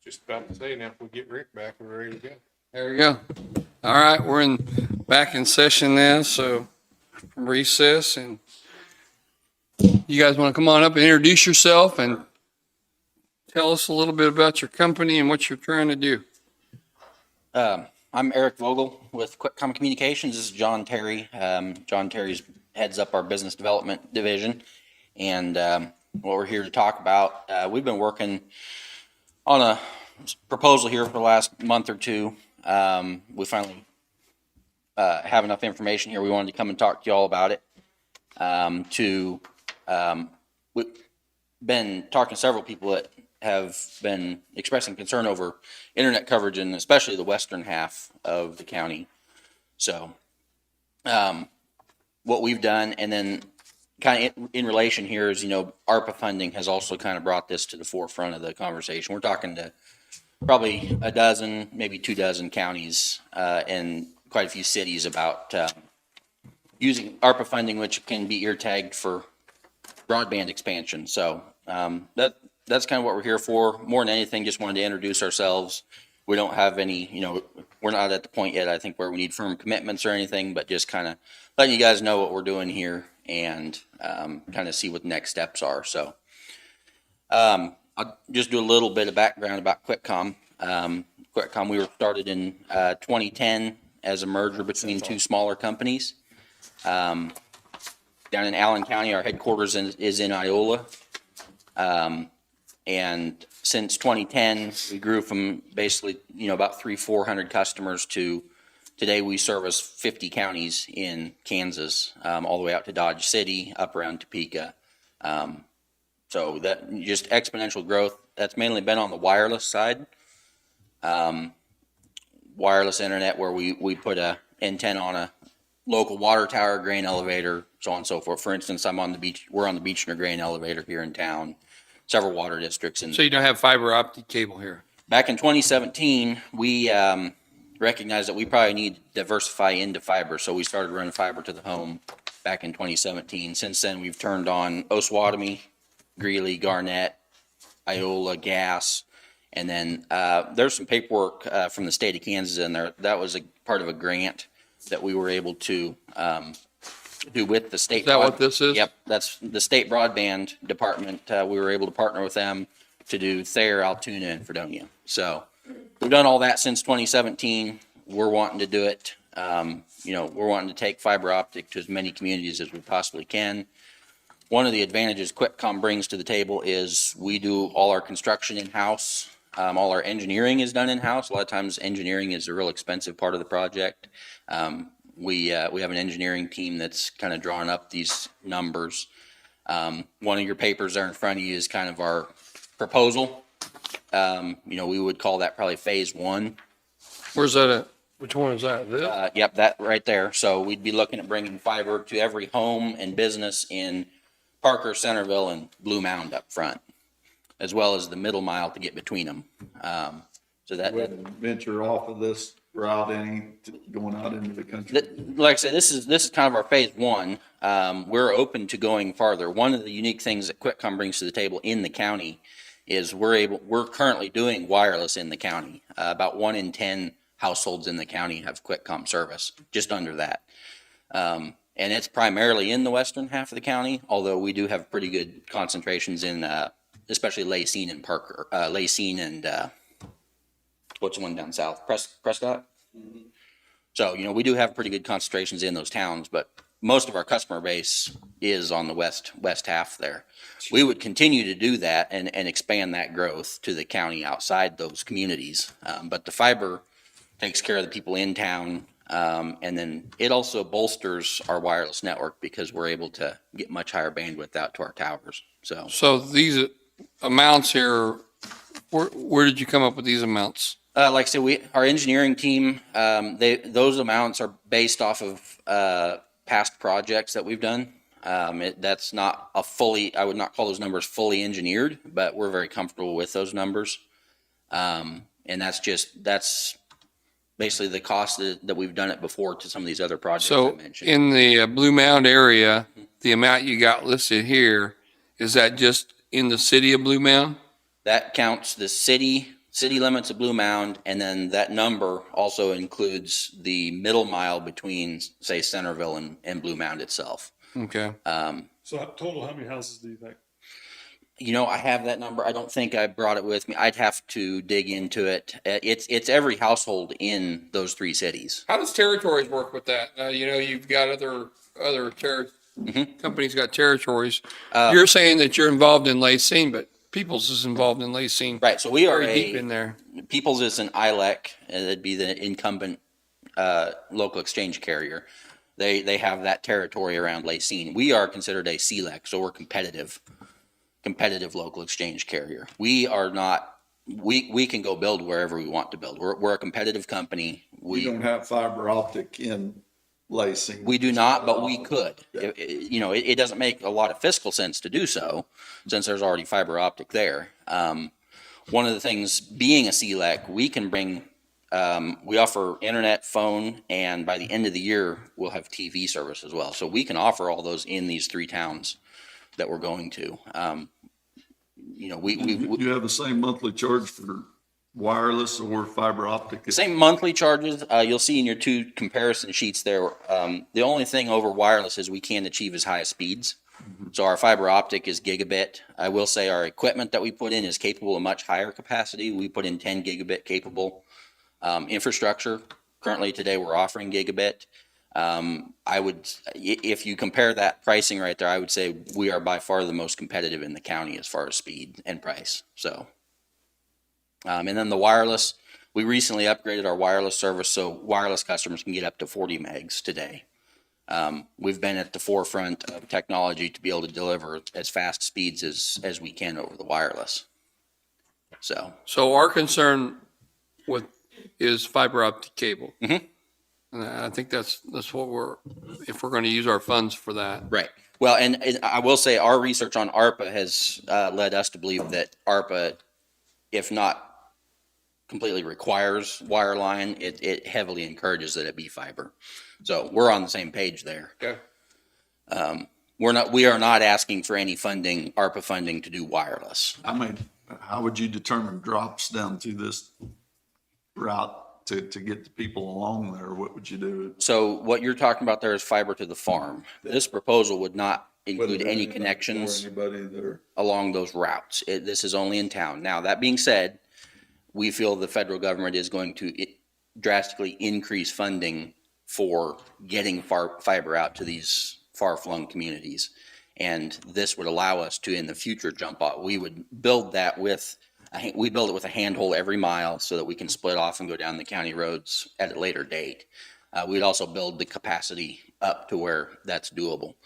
Just about to say, now if we get Rick back, we're ready to go. There we go. All right, we're back in session now, so from recess, and you guys want to come on up and introduce yourself and tell us a little bit about your company and what you're trying to do. I'm Eric Vogel with QuickCom Communications. This is John Terry. John Terry's heads up our business development division. And what we're here to talk about, we've been working on a proposal here for the last month or two. We finally have enough information here. We wanted to come and talk to you all about it. We've been talking to several people that have been expressing concern over internet coverage in especially the western half of the county. So what we've done, and then kind of in relation here is, ARPA funding has also kind of brought this to the forefront of the conversation. We're talking to probably a dozen, maybe 24 counties and quite a few cities about using ARPA funding, which can be ear tagged for broadband expansion. So that's kind of what we're here for. More than anything, just wanted to introduce ourselves. We don't have any, we're not at the point yet, I think, where we need firm commitments or anything, but just kind of letting you guys know what we're doing here and kind of see what the next steps are. So I'll just do a little bit of background about QuickCom. QuickCom, we were started in 2010 as a merger between two smaller companies. Down in Allen County, our headquarters is in Iola. And since 2010, we grew from basically, about 300-400 customers to today we service 50 counties in Kansas, all the way out to Dodge City, up around Topeka. So that just exponential growth. That's mainly been on the wireless side. Wireless internet, where we put a antenna on a local water tower, grain elevator, so on and so forth. For instance, we're on the Beechner grain elevator here in town, several water districts. So you don't have fiber optic cable here? Back in 2017, we recognized that we probably need to diversify into fiber, so we started running fiber to the home back in 2017. Since then, we've turned on Osawatomie, Greeley, Garnett, Iola, Gas, and then there's some paperwork from the state of Kansas in there. That was a part of a grant that we were able to do with the state. Is that what this is? Yep, that's the state broadband department. We were able to partner with them to do Thayer, Altoona, and Fredonia. So we've done all that since 2017. We're wanting to do it. We're wanting to take fiber optic to as many communities as we possibly can. One of the advantages QuickCom brings to the table is we do all our construction in-house. All our engineering is done in-house. A lot of times engineering is a real expensive part of the project. We have an engineering team that's kind of drawing up these numbers. One of your papers there in front of you is kind of our proposal. We would call that probably phase one. Where's that at? Which one is that? This? Yep, that right there. So we'd be looking at bringing fiber to every home and business in Parker, Centerville, and Blue Mound up front, as well as the middle mile to get between them. So that Wouldn't venture off of this route going out into the country. like I said, this is kind of our phase one. We're open to going farther. One of the unique things that QuickCom brings to the table in the county is we're currently doing wireless in the county. About 1 in 10 households in the county have QuickCom service, just under that. And it's primarily in the western half of the county, although we do have pretty good concentrations in, especially Lacine and Parker, Lacine and, what's the one down south? Prescott? Mm-hmm. So, we do have pretty good concentrations in those towns, but most of our customer base is on the west half there. We would continue to do that and expand that growth to the county outside those communities. But the fiber takes care of the people in town. And then it also bolsters our wireless network because we're able to get much higher bandwidth out to our towers. So these amounts here, where did you come up with these amounts? Like I said, our engineering team, those amounts are based off of past projects that we've done. That's not I would not call those numbers fully engineered, but we're very comfortable with those numbers. And that's basically the cost that we've done it before to some of these other projects I mentioned. So in the Blue Mound area, the amount you got listed here, is that just in the city of Blue Mound? That counts the city, city limits of Blue Mound, and then that number also includes the middle mile between, say, Centerville and Blue Mound itself. Okay. So total, how many houses do you think? You know, I have that number. I don't think I brought it with me. I'd have to dig into it. It's every household in those three cities. How does territories work with that? You know, you've got other companies got territories. You're saying that you're involved in Lacine, but Peoples is involved in Lacine. Right. So we are Very deep in there. Peoples is an ILEC, and it'd be the incumbent local exchange carrier. They have that territory around Lacine. We are considered a CLEC, so we're competitive local exchange carrier. We are not. We can go build wherever we want to build. We're a competitive company. We don't have fiber optic in Lacing. We do not, but we could. It doesn't make a lot of fiscal sense to do so, since there's already fiber optic there. One of the things, being a CLEC, we can bring, we offer internet, phone, and by the end of the year, we'll have TV service as well. So we can offer all those in these three towns that we're going to. Do you have the same monthly charge for wireless or fiber optic? Same monthly charges. You'll see in your two comparison sheets there. The only thing over wireless is we can achieve as high as speeds. So our fiber optic is gigabit. I will say our equipment that we put in is capable of much higher capacity. We put in 10 gigabit capable infrastructure. Currently today we're offering gigabit. If you compare that pricing right there, I would say we are by far the most competitive in the county as far as speed and price. So. And then the wireless, we recently upgraded our wireless service so wireless customers can get up to 40 megs today. We've been at the forefront of technology to be able to deliver as fast speeds as we can over the wireless. So our concern is fiber optic cable. Mm-hmm. And I think that's what if we're going to use our funds for that. Right. Well, and I will say our research on ARPA has led us to believe that ARPA, if not completely requires wireline, it heavily encourages that it be fiber. So we're on the same page there. Okay. We are not asking for any funding, ARPA funding, to do wireless. I mean, how would you determine drops down to this route to get the people along there? What would you do? So what you're talking about there is fiber to the farm. This proposal would not include any connections along those routes. This is only in town. Now, that being said, we feel the federal government is going to drastically increase funding for getting fiber out to these far-flung communities. And this would allow us to, in the future, jump off. We would build that we build it with a handhole every mile so that we can split off and go down the county roads at a later date. We'd also build the capacity up to where that's doable.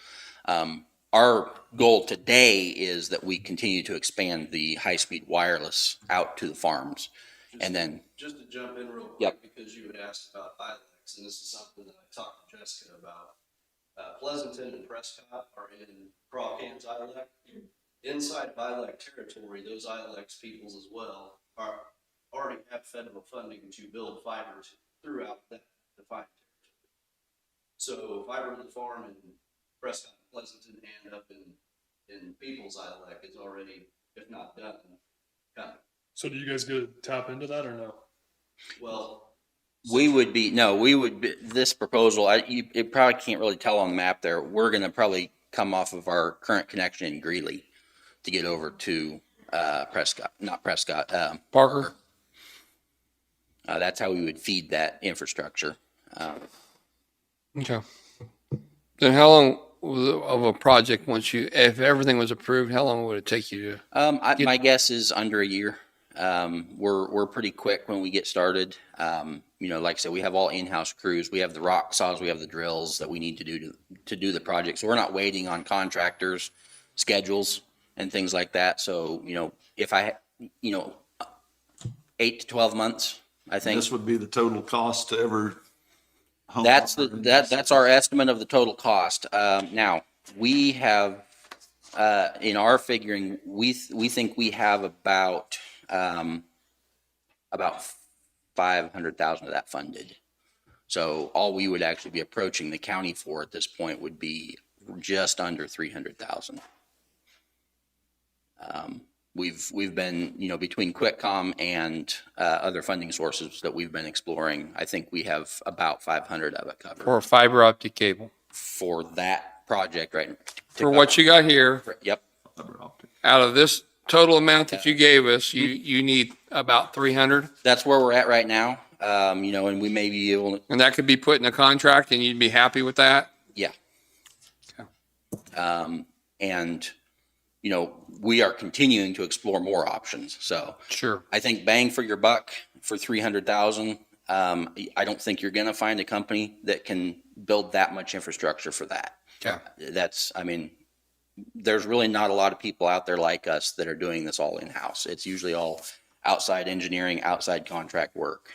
Our goal today is that we continue to expand the high-speed wireless out to the farms. And then, just to jump in real quick, yep. Because you had asked about ILECs, and this is something that I talked to Jessica about. Pleasanton and Prescott are in Crawcan's ILEC. Inside ILEC territory, those ILECs peoples as well already have federal funding to build fiber throughout that defined territory. So fiber to the farm in Prescott, Pleasanton, and up in Peoples ILEC is already, if not done, coming. So do you guys go tap into that or no? Well, this proposal, you probably can't really tell on the map there. We're going to probably come off of our current connection in Greeley to get over to Parker. That's how we would feed that infrastructure. Okay. Then how long of a project if everything was approved, how long would it take you to? My guess is under a year. We're pretty quick when we get started. Like I said, we have all in-house crews. We have the rock saws, we have the drills that we need to do to do the project. So we're not waiting on contractors' schedules and things like that. So, if 8 to 12 months, I think. This would be the total cost to every home. That's our estimate of the total cost. Now, we have, in our figuring, we think we have about 500,000 of that funded. So all we would actually be approaching the county for at this point would be just under 300,000. we've been, between QuickCom and other funding sources that we've been exploring, I think we have about 500 of it covered For fiber optic cable. for that project, right? For what you got here, Yep. out of this total amount that you gave us, you need about 300? That's where we're at right now. And we may be able to, And that could be put in a contract and you'd be happy with that? yeah. And, we are continuing to explore more options. So Sure. I think bang for your buck for 300,000. I don't think you're going to find a company that can build that much infrastructure for that. Okay. There's really not a lot of people out there like us that are doing this all in-house. It's usually all outside engineering, outside contract work.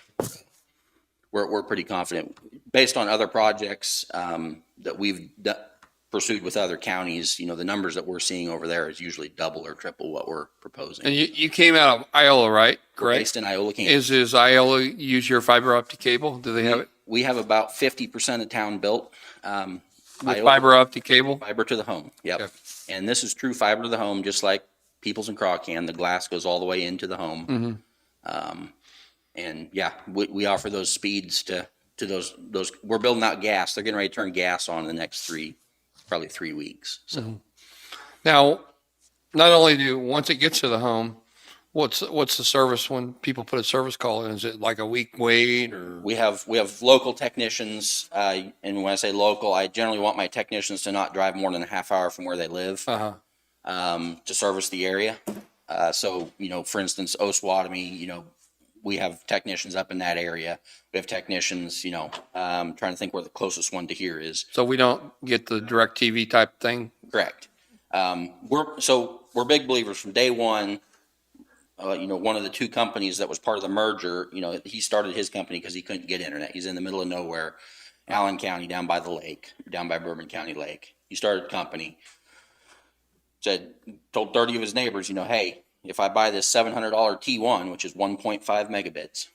We're pretty confident based on other projects that we've pursued with other counties. The numbers that we're seeing over there is usually double or triple what we're proposing. And you came out of Iola, right? We're Correct? based in Iola, Kansas. Is Iola use your fiber optic cable? Do they have it We have about 50% of town built. with Iola- fiber optic cable? Fiber to the home, yep. Okay. And this is true fiber to the home, just like Peoples and Craw can. The glass goes all the way into the home. And yeah, we offer those speeds to those. We're building out gas. They're getting ready to turn gas on in the next probably 3 weeks. So Now, not only once it gets to the home, what's the service when people put a service call in? Is it like a week wait or? we have local technicians, and when I say local, I generally want my technicians to not drive more than a half hour from where they live. To service the area. So, for instance, Osawatomie, we have technicians up in that area. We have technicians, trying to think where the closest one to here is. So we don't get the direct TV type thing? Correct. We're big believers from day one. One of the two companies that was part of the merger, he started his company because he couldn't get internet. He's in the middle of nowhere, Allen County, down by the lake, down by Bourbon County Lake. He started a company. Told 30 of his neighbors, hey, if I buy this $700 T1, which is 1.5 megabits,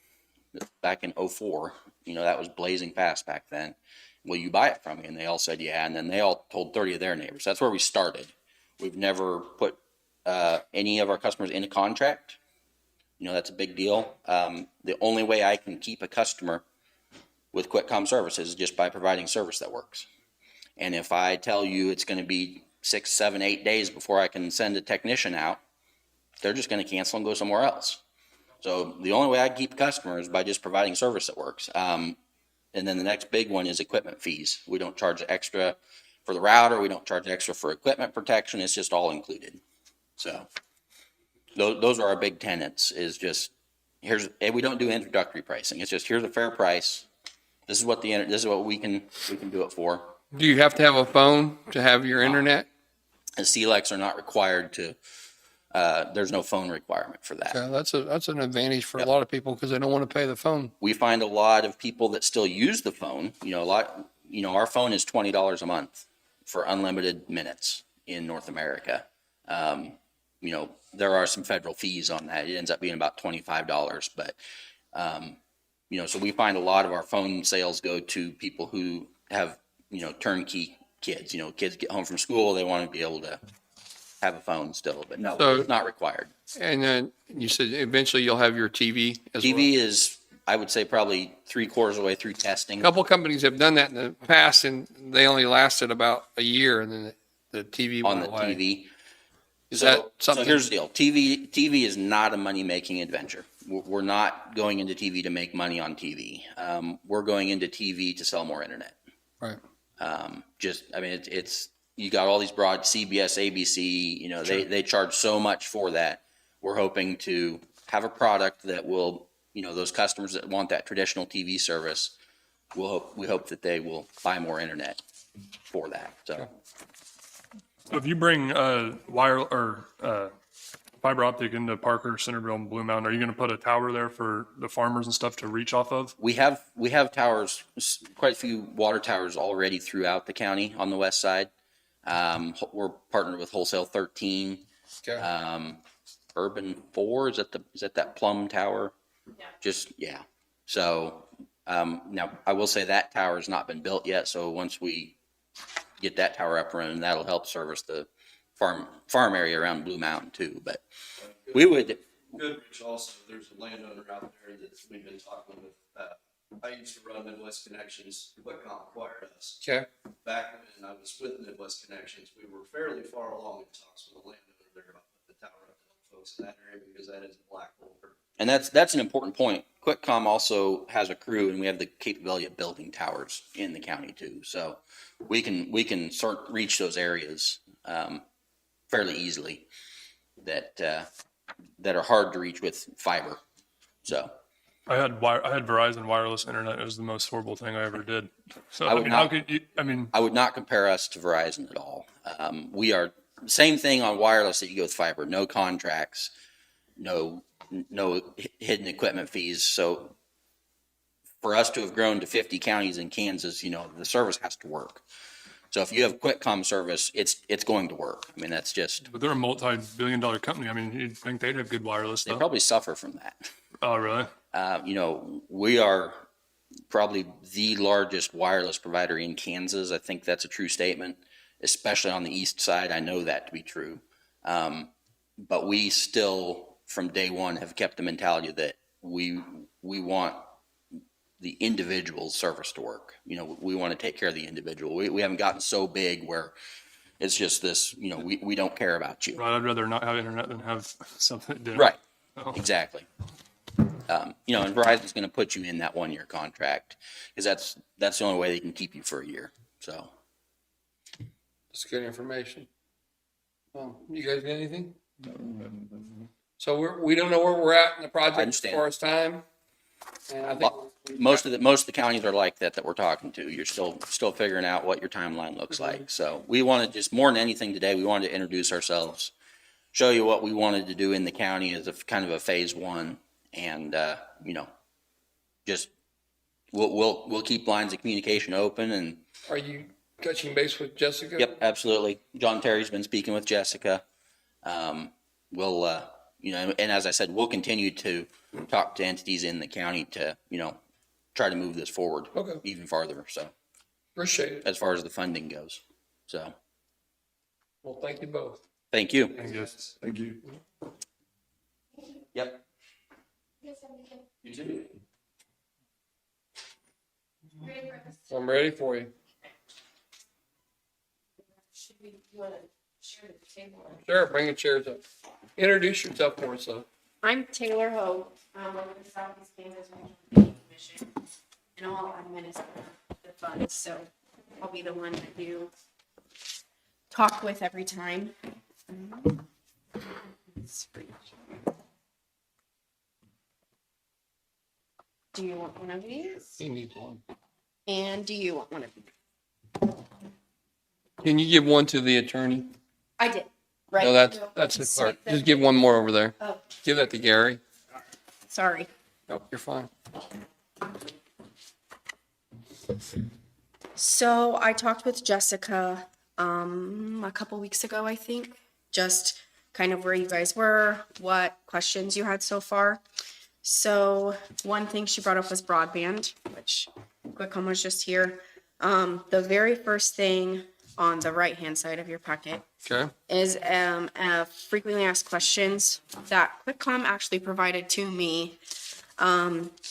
back in 04, that was blazing fast back then. Will you buy it from me? And they all said, yeah. And then they all told 30 of their neighbors. That's where we started. We've never put any of our customers in a contract. That's a big deal. The only way I can keep a customer with QuickCom services is just by providing service that works. And if I tell you it's going to be 6, 7, 8 days before I can send a technician out, they're just going to cancel and go somewhere else. So the only way I can keep a customer is by just providing service that works. And then the next big one is equipment fees. We don't charge extra for the router. We don't charge extra for equipment protection. It's just all included. So those are our big tenets, is just we don't do introductory pricing. It's just, here's a fair price. This is what we can do it for. Do you have to have a phone to have your internet? And CLECs are not required to, there's no phone requirement for that. Yeah, that's an advantage for a lot of people because they don't want to pay the phone. We find a lot of people that still use the phone, our phone is $20 a month for unlimited minutes in North America. There are some federal fees on that. It ends up being about $25, but, so we find a lot of our phone sales go to people who have, turnkey kids. Kids get home from school, they want to be able to have a phone still, but no, So- it's not required. And then you said eventually you'll have your TV as well. TV is, I would say, probably 3/4 of the way through testing. A couple companies have done that in the past and they only lasted about a year and then the TV On went the away. TV. Is that something? So here's the deal. TV is not a money-making adventure. We're not going into TV to make money on TV. We're going into TV to sell more internet. Right. It's you got all these broad CBS, ABC, they charge so much for that. We're hoping to have a product that will, those customers that want that traditional TV service, we hope that they will buy more internet for that. So If you bring wire or fiber optic into Parker, Centerville, and Blue Mountain, are you going to put a tower there for the farmers and stuff to reach off of? we have towers, quite a few water towers already throughout the county on the west side. We're partnered with Wholesale 13. Okay. Urban 4 is that that Plum Tower? Yeah. So now I will say that tower has not been built yet. So once we get that tower up and running, that'll help service the farm area around Blue Mountain too, but we would, Goodrich also, there's a landowner out there that we've been talking with. I used to run Midwest Connections, QuickCom acquired us. Okay. Back when I was with Midwest Connections, we were fairly far along in talks with the landowner there about putting the tower up to help folks in that area because that is a black hole. and that's an important point. QuickCom also has a crew, and we have the capability of building towers in the county too. So we can reach those areas fairly easily that are hard to reach with fiber. So I had Verizon wireless internet. It was the most horrible thing I ever did. So I would how not- could you? I mean, I would not compare us to Verizon at all. We are same thing on wireless that you go with fiber. No contracts, no hidden equipment fees. So for us to have grown to 50 counties in Kansas, the service has to work. So if you have QuickCom service, it's going to work. I mean, that's just, but they're a multi-billion-dollar company. I mean, you'd think they'd have good wireless they stuff. probably suffer from that. Oh, really? We are probably the largest wireless provider in Kansas. I think that's a true statement, especially on the east side. I know that to be true. But we still, from day one, have kept the mentality that we want the individual service to work. We want to take care of the individual. We haven't gotten so big where it's just this, we don't care about you. Right. I'd rather not have internet than have something that didn't. Right. Oh. Exactly. And Verizon's going to put you in that 1-year contract because that's the only way they can keep you for a year. So That's good information. You guys got anything? So we don't know where we're at in the project as understand. far as time. And I think most of the counties are like that we're talking to. You're still figuring out what your timeline looks like. So we wanted, just more than anything today, we wanted to introduce ourselves, show you what we wanted to do in the county as a kind of a phase one, and just we'll keep lines of communication open. And are you touching base with Jessica? yep, absolutely. John Terry's been speaking with Jessica. We'll and as I said, we'll continue to talk to entities in the county to try to move this forward even farther. So Appreciate it. as far as the funding goes. So Well, thank you both. thank you. Thank you. Yep. You too. I'm ready for you. You want to share the table? Sure, bring the chairs up. Introduce yourself for us, though. I'm Taylor Hogue. I'm with the Southeast Kansas Regional Planning Commission, and I'll administer the funds, so I'll be the one that you talk with every time. It's free. Do you want one of these? He needs one. And do you want one of these? Can you give one to the attorney? I did. Right. No, that's the clerk. Just give one more over there. Oh, Give that to Gary. sorry. Nope, you're fine. So I talked with Jessica a couple weeks ago, I think, just kind of where you guys were, what questions you had so far. So one thing she brought up was broadband, which QuickCom was just here. The very first thing on the right-hand side of your packet Okay. is frequently asked questions that QuickCom actually provided to me,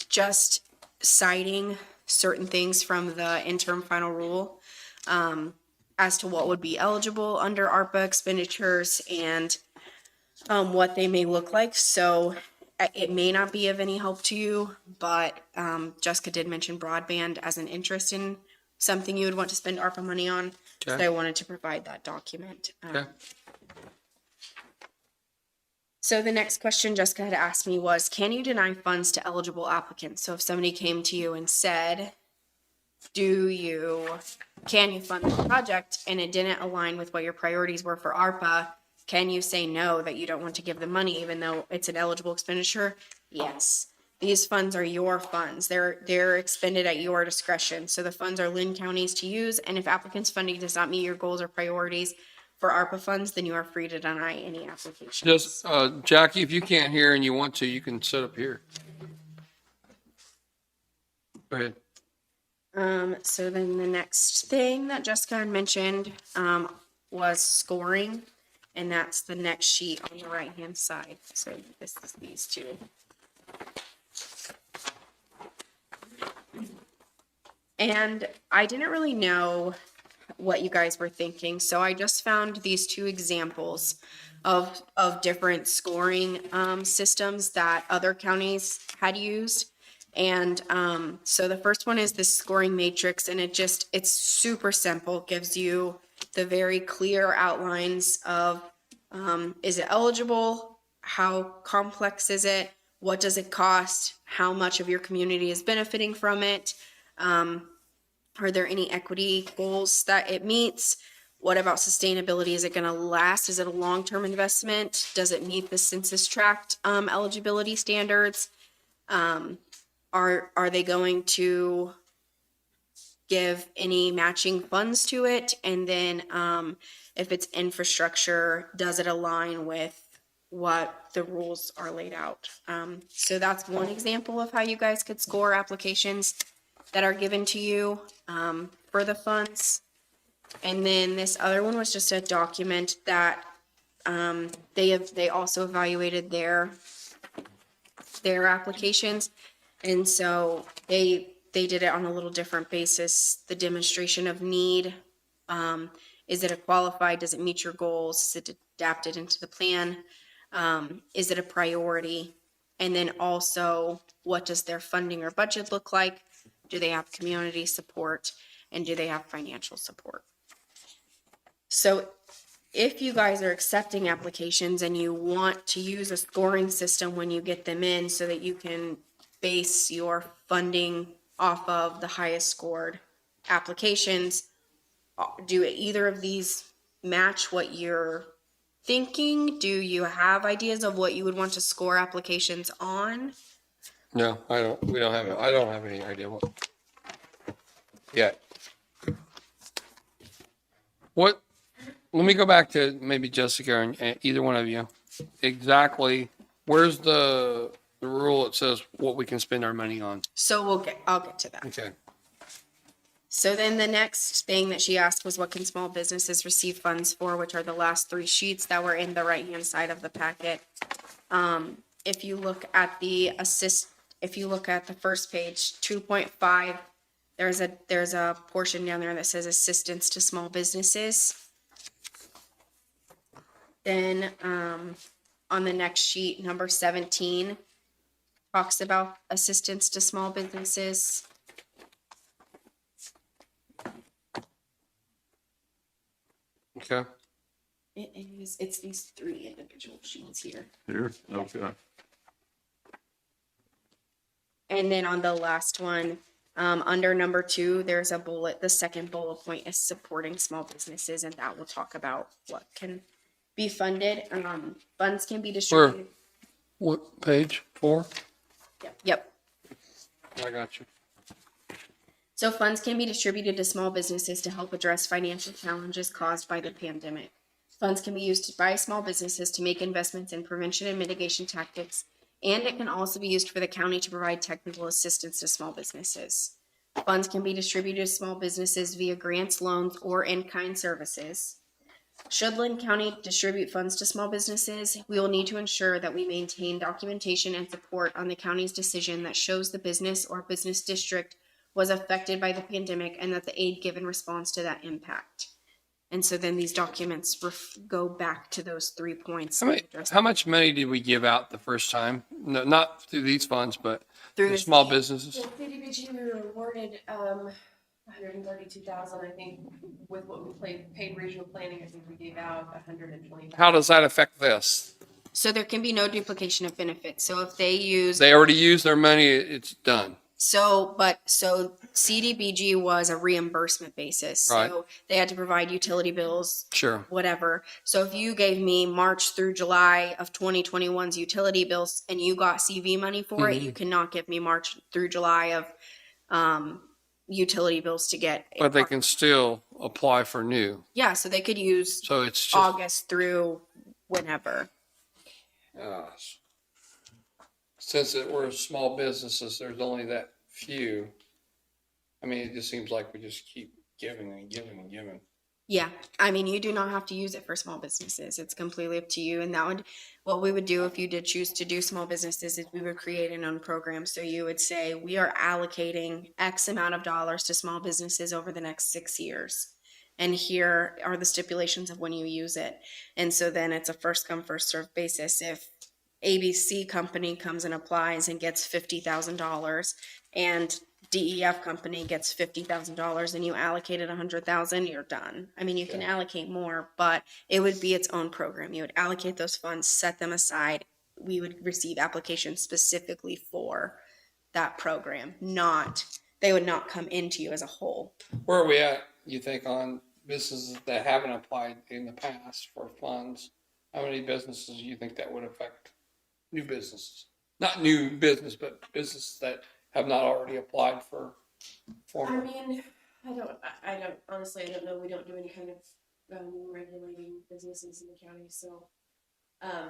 just citing certain things from the interim final rule as to what would be eligible under ARPA expenditures and what they may look like. So it may not be of any help to you, but Jessica did mention broadband as an interest in something you would want to spend ARPA money on. So Okay. I wanted to provide that document. Okay. So the next question Jessica had asked me was, can you deny funds to eligible applicants? So if somebody came to you and said, can you fund the project, and it didn't align with what your priorities were for ARPA, can you say no, that you don't want to give the money even though it's an eligible expenditure? Yes. These funds are your funds. They're expended at your discretion. So the funds are Lynn County's to use, and if applicant's funding does not meet your goals or priorities for ARPA funds, then you are free to deny any application. Just, Jackie, if you can't hear and you want to, you can sit up here. Go ahead. So then the next thing that Jessica had mentioned was scoring. and that's the next sheet on the right-hand side. So this is these two. And I didn't really know what you guys were thinking, so I just found these two examples of different scoring systems that other counties had used. And so the first one is this scoring matrix, and it's super simple. It gives you the very clear outlines of is it eligible? How complex is it? What does it cost? How much of your community is benefiting from it? Are there any equity goals that it meets? What about sustainability? Is it going to last? Is it a long-term investment? Does it meet the census tract eligibility standards? Are they going to give any matching funds to it? And then if it's infrastructure, does it align with what the rules are laid out? So that's one example of how you guys could score applications that are given to you for the funds. And then this other one was just a document that they also evaluated their applications. And so they did it on a little different basis. The demonstration of need, is it a qualified, does it meet your goals? Is it adapted into the plan? Is it a priority? And then also, what does their funding or budget look like? Do they have community support? And do they have financial support? So if you guys are accepting applications and you want to use a scoring system when you get them in so that you can base your funding off of the highest scored applications, do either of these match what you're thinking? Do you have ideas of what you would want to score applications on? No, I don't, we don't have, I don't have any idea what. Yet. What, let me go back to maybe Jessica and either one of you. Exactly, where's the rule that says what we can spend our money on? So I'll get to that. Okay. So then the next thing that she asked was what can small businesses receive funds for, which are the last three sheets that were in the right-hand side of the packet. If you look at the first page, 2.5, there's a portion down there that says assistance to small businesses. Then on the next sheet, number 17 talks about assistance to small businesses. Okay. It's these three individual sheets here. Here, okay. And then on the last one, under number 2, there's a bullet. The second bullet point is supporting small businesses, and that will talk about what can be funded. Funds can be distributed. What, page 4? Yep. I got you. So funds can be distributed to small businesses to help address financial challenges caused by the pandemic. Funds can be used by small businesses to make investments in prevention and mitigation tactics, and it can also be used for the county to provide technical assistance to small businesses. Funds can be distributed to small businesses via grants, loans, or in-kind services. Should Lynn County distribute funds to small businesses, we will need to ensure that we maintain documentation and support on the county's decision that shows the business or business district was affected by the pandemic and that the aid given responds to that impact. And so then these documents go back to those 3 points. How much money did we give out the first time? No, not through these funds, but Through the the small businesses? CDBG, we were awarded, 132,000, I think, with what we paid regional planning. I think we gave out 120,000. How does that affect this? So there can be no duplication of benefits. So if they use, They already used their money, it's done. so CDBG was a reimbursement basis. Right. So they had to provide utility bills, Sure. whatever. So if you gave me March through July of 2021's utility bills and you got CV money for it, you cannot give me March through July of utility bills to get. But they can still apply for new. Yeah, so they could use So it's just, August through whenever. since we're small businesses, there's only that few. I mean, it just seems like we just keep giving and giving and giving. Yeah, I mean, you do not have to use it for small businesses. It's completely up to you. And that would, what we would do if you did choose to do small businesses is we would create an own program. So you would say, we are allocating X amount of dollars to small businesses over the next 6 years. And here are the stipulations of when you use it. And so then it's a first come, first served basis. If ABC company comes and applies and gets $50,000 and DEF company gets $50,000 and you allocated $100,000, you're done. I mean, you can allocate more, but it would be its own program. You would allocate those funds, set them aside. We would receive applications specifically for that program, they would not come into you as a whole. Where are we at, you think, on businesses that haven't applied in the past for funds? How many businesses do you think that would affect? New businesses, not new business, but businesses that have not already applied for. I mean, I don't, honestly, I don't know. We don't do any kind of regulating businesses in the county, so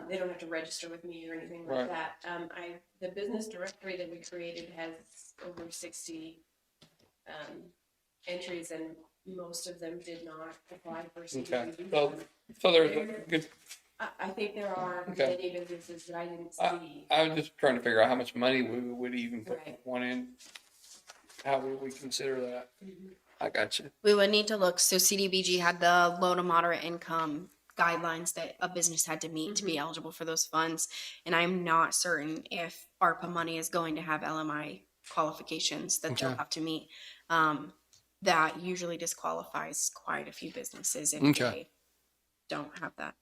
they don't have to register with me or anything like Right. that. The business directory that we created has over 60 entries, and most of them did not apply for Okay, CDBG. so there's a good, I think there are Okay. many businesses that I didn't see. I was just trying to figure out how much money we would even put Right. one in. How would we consider that? I got you. We would need to look, so CDBG had the low to moderate income guidelines that a business had to meet to be eligible for those funds. And I'm not certain if ARPA money is going to have LMI qualifications that they'll Okay. have to meet. That usually disqualifies quite a few businesses if Okay. they don't have that.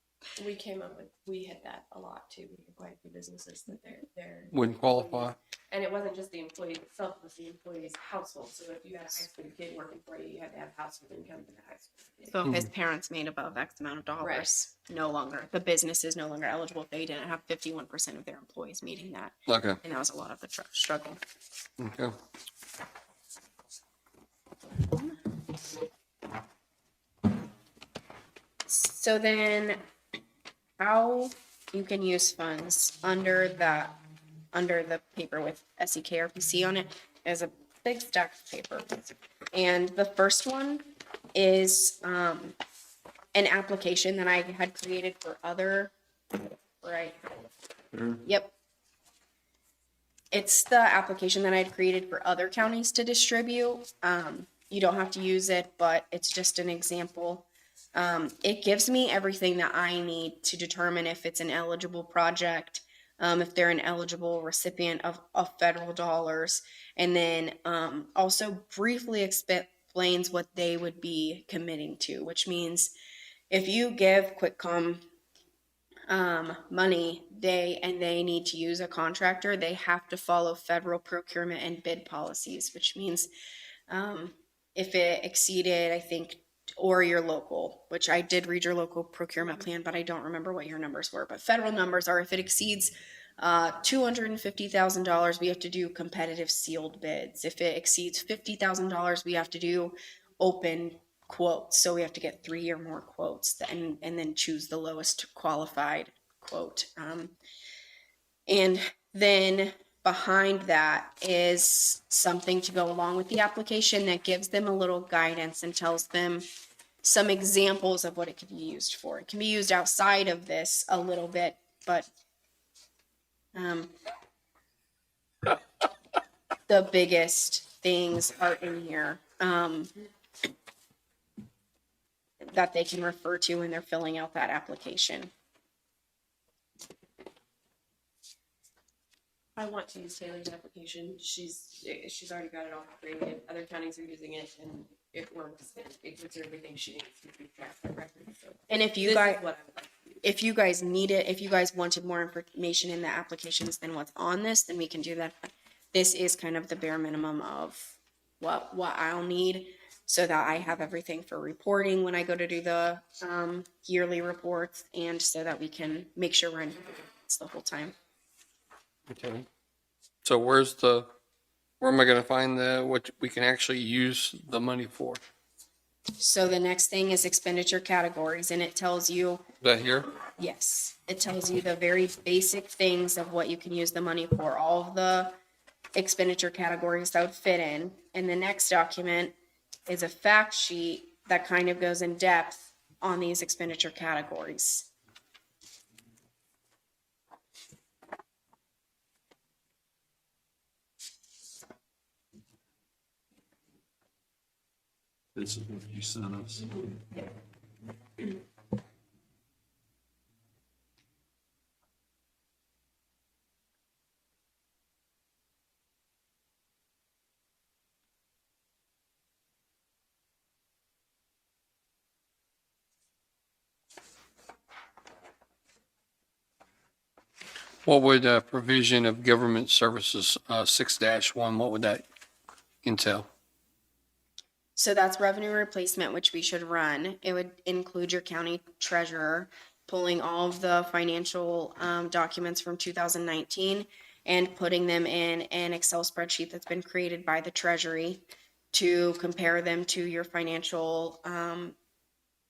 We had that a lot too. We had quite a few businesses that they're. Wouldn't qualify. And it wasn't just the employee itself, it was the employee's household. So if you had a high school kid working for you, you had to have household income for the high school kid. So if his parents made above X amount of dollars, no longer, the business is no longer eligible if they didn't have 51% of their employees meeting that. Okay, And that was a lot of the struggle. okay. So then how you can use funds under the paper with SEKRPC on it is a big stack of paper. And the first one is an application that I had created for other, right? Yep. It's the application that I had created for other counties to distribute. You don't have to use it, but it's just an example. It gives me everything that I need to determine if it's an eligible project, if they're an eligible recipient of federal dollars, and then also briefly explains what they would be committing to, which means if you give QuickCom money, they need to use a contractor, they have to follow federal procurement and bid policies, which means if it exceeded, I think, or your local, which I did read your local procurement plan, but I don't remember what your numbers were. But federal numbers are if it exceeds $250,000, we have to do competitive sealed bids. If it exceeds $50,000, we have to do open quotes. So we have to get 3 or more quotes and then choose the lowest qualified quote. And then behind that is something to go along with the application that gives them a little guidance and tells them some examples of what it could be used for. It can be used outside of this a little bit, but the biggest things are in here that they can refer to when they're filling out that application. I want to use Taylor's application. She's already got it all created. Other counties are using it and it works. It gives her everything she needs to keep track of her records. So And if you this guys, is what I would like to use. if you guys need it, if you guys wanted more information in the applications than what's on this, then we can do that. This is kind of the bare minimum of what I'll need so that I have everything for reporting when I go to do the yearly reports, and so that we can make sure we're in compliance the whole time. Okay. So where am I gonna find what we can actually use the money for? So the next thing is expenditure categories, and it tells you, Is that here? yes, it tells you the very basic things of what you can use the money for, all of the expenditure categories that would fit in. And the next document is a fact sheet that kind of goes in depth on these expenditure categories. This is what you sent us. What would provision of government services, 6-1, what would that entail? So that's revenue replacement, which we should run. It would include your county treasurer pulling all of the financial documents from 2019 and putting them in an Excel spreadsheet that's been created by the treasury to compare them to your financial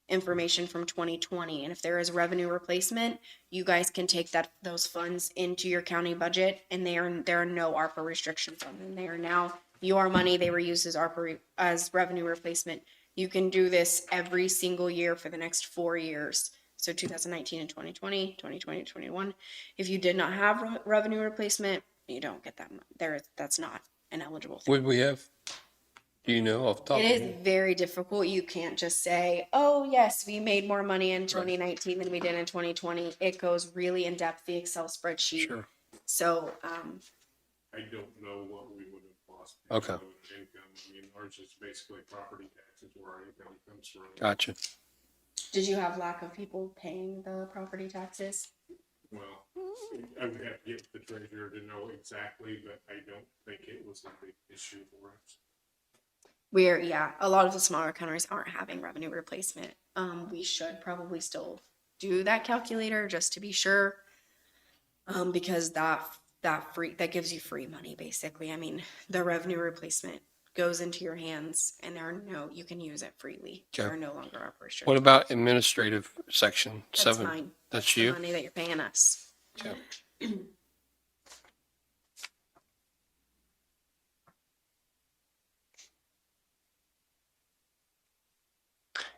information from 2020. And if there is revenue replacement, you guys can take those funds into your county budget, and there are no ARPA restrictions on them. They are now your money. They were used as revenue replacement. You can do this every single year for the next 4 years. So 2019 and 2020, 2020 and 21. If you did not have revenue replacement, you don't get that money. That's not an eligible thing. Would we have, do you know off the top? It is very difficult. You can't just say, oh, yes, we made more money in 2019 than we did in 2020. It goes really in depth, the Excel spreadsheet. Sure. So, I don't know what we would have lost. Okay. in income. I mean, ours is basically property taxes where our income comes from. Gotcha. did you have lack of people paying the property taxes? Well, I would have to get the treasurer to know exactly, but I don't think it was a big issue for us. A lot of the smaller counties aren't having revenue replacement. We should probably still do that calculator just to be sure. Because that gives you free money, basically. I mean, the revenue replacement goes into your hands and you can use it freely. Okay. There are no longer operations. What about administrative section That's 7? fine. That's the you? money that you're paying us. Okay.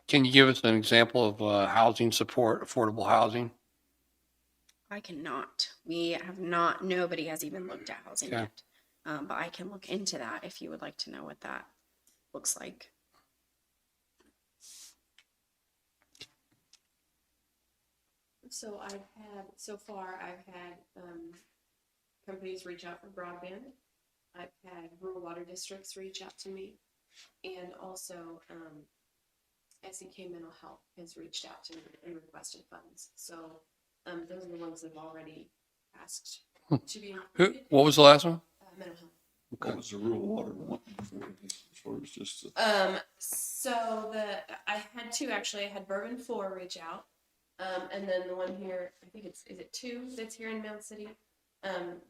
Can you give us an example of housing support, affordable housing? I cannot. We have not, nobody has even looked at housing Okay. yet. But I can look into that if you would like to know what that looks like. So I've had companies reach out for broadband. I've had rural water districts reach out to me, and also SEK Mental Health has reached out to me and requested funds. So those are the ones that have already asked to be included. What was the last one? Mental health. What was the rural water one? As far as just, So I had two actually. I had Bourbon 4 reach out. And then the one here, I think is it 2 that's here in Mound City?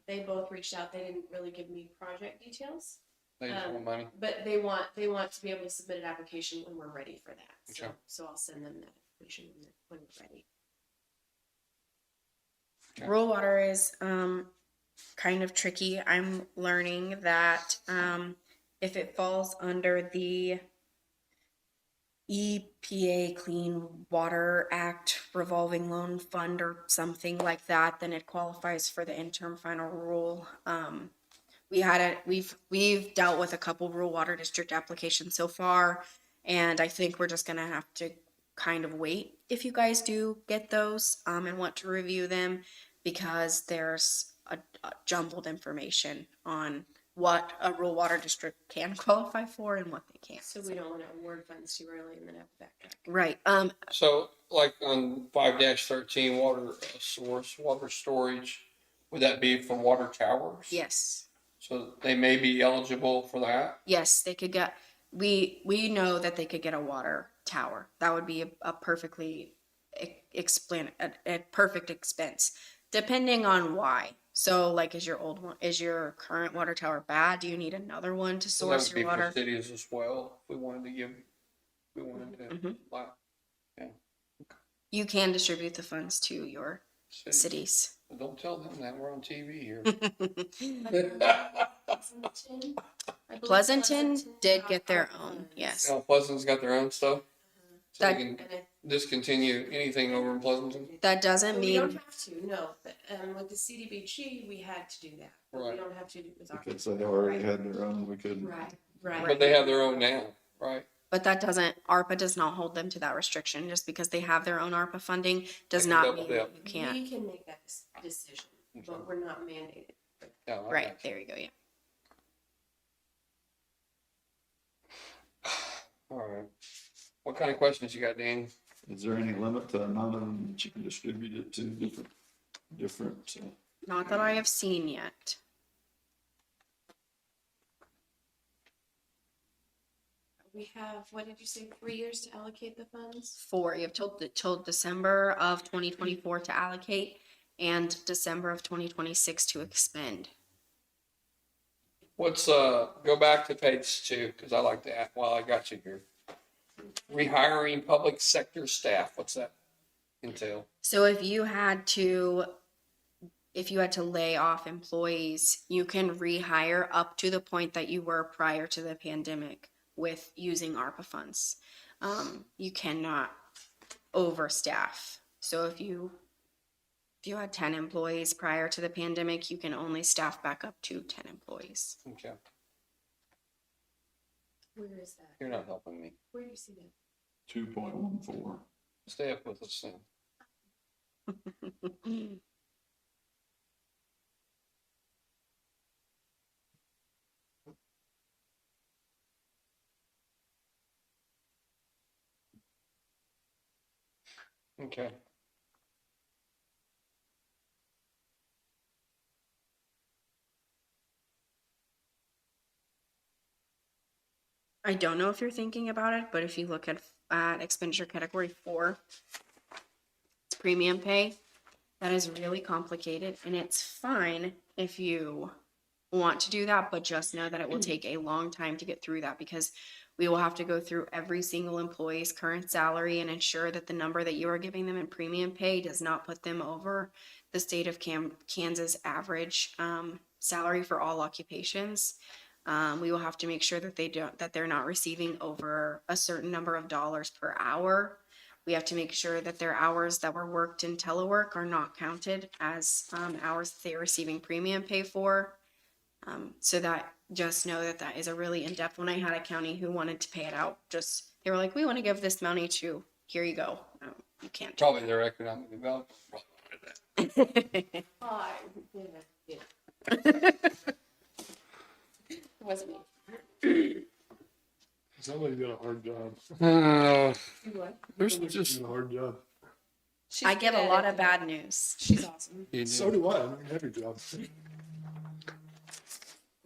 They both reached out. They didn't really give me project details. They just want money. But they want to be able to submit an application when we're ready for that. Okay. So I'll send them that application when we're ready. Okay. Rural water is kind of tricky. I'm learning that if it falls under the EPA Clean Water Act revolving loan fund or something like that, then it qualifies for the interim final rule. We've dealt with a couple rural water district applications so far, and I think we're just gonna have to kind of wait if you guys do get those and want to review them, because there's a jumbled information on what a rural water district can qualify for and what they can't. So we don't want to award funds too early and then have to backtrack. Right. So like on 5-13, water source, water storage, would that be for water towers? Yes. So they may be eligible for that? Yes, they could get, we know that they could get a water tower. That would be a perfectly a perfect expense, depending on why. So like, is your current water tower bad? Do you need another one to So that source would be your for water? cities as well, if we wanted to buy. You can distribute the funds to your cities. Well, don't tell them that, we're on TV here. Pleasanton did get their own, yes. Pleasant's got their own stuff? So we That- can discontinue anything over in Pleasanton? That doesn't We don't mean, have to, no, but, with the CDBG, we had to do that. We Right. don't have to do it with our. Because they already had their own, we couldn't. Right, But right. they have their own now, right? but that doesn't, ARPA does not hold them to that restriction. Just because they have their own ARPA funding does They can not double mean dip. that you can't. We can make that decision, but we're not mandated. Yeah, I Right, got you. there you go, yeah. All right. What kind of questions you got, Danny? Is there any limit to the amount of them that you can distribute it to different, Not that I have seen yet. We have, what did you say, 3 years to allocate the funds? You have till December of 2024 to allocate and December of 2026 to expend. What's, go back to page 2, because I like to ask, while I got you here. Rehiring public sector staff, what's that entail? So if you had to lay off employees, you can rehire up to the point that you were prior to the pandemic with using ARPA funds. You cannot overstaff. So if you had 10 employees prior to the pandemic, you can only staff back up to 10 employees. Okay, Where is that? you're not helping me. Where do you see that? 2.14. Stay up with us then. Okay. I don't know if you're thinking about it, but if you look at expenditure category 4, it's premium pay. That is really complicated, and it's fine if you want to do that, but just know that it will take a long time to get through that because we will have to go through every single employee's current salary and ensure that the number that you are giving them in premium pay does not put them over the state of Kansas average salary for all occupations. We will have to make sure that they're not receiving over a certain number of dollars per hour. We have to make sure that their hours that were worked in telework are not counted as hours that they are receiving premium pay for. So that just know that that is a really in-depth. When I had a county who wanted to pay it out, they were like, we want to give this money to, here you go. You can't. do Probably their economic development. that. It wasn't me. Somebody's got a hard job. There's Somebody's just, got a hard job. She's I get good a at lot it, of though. bad news. She's awesome. you So do. do I. I mean, every job.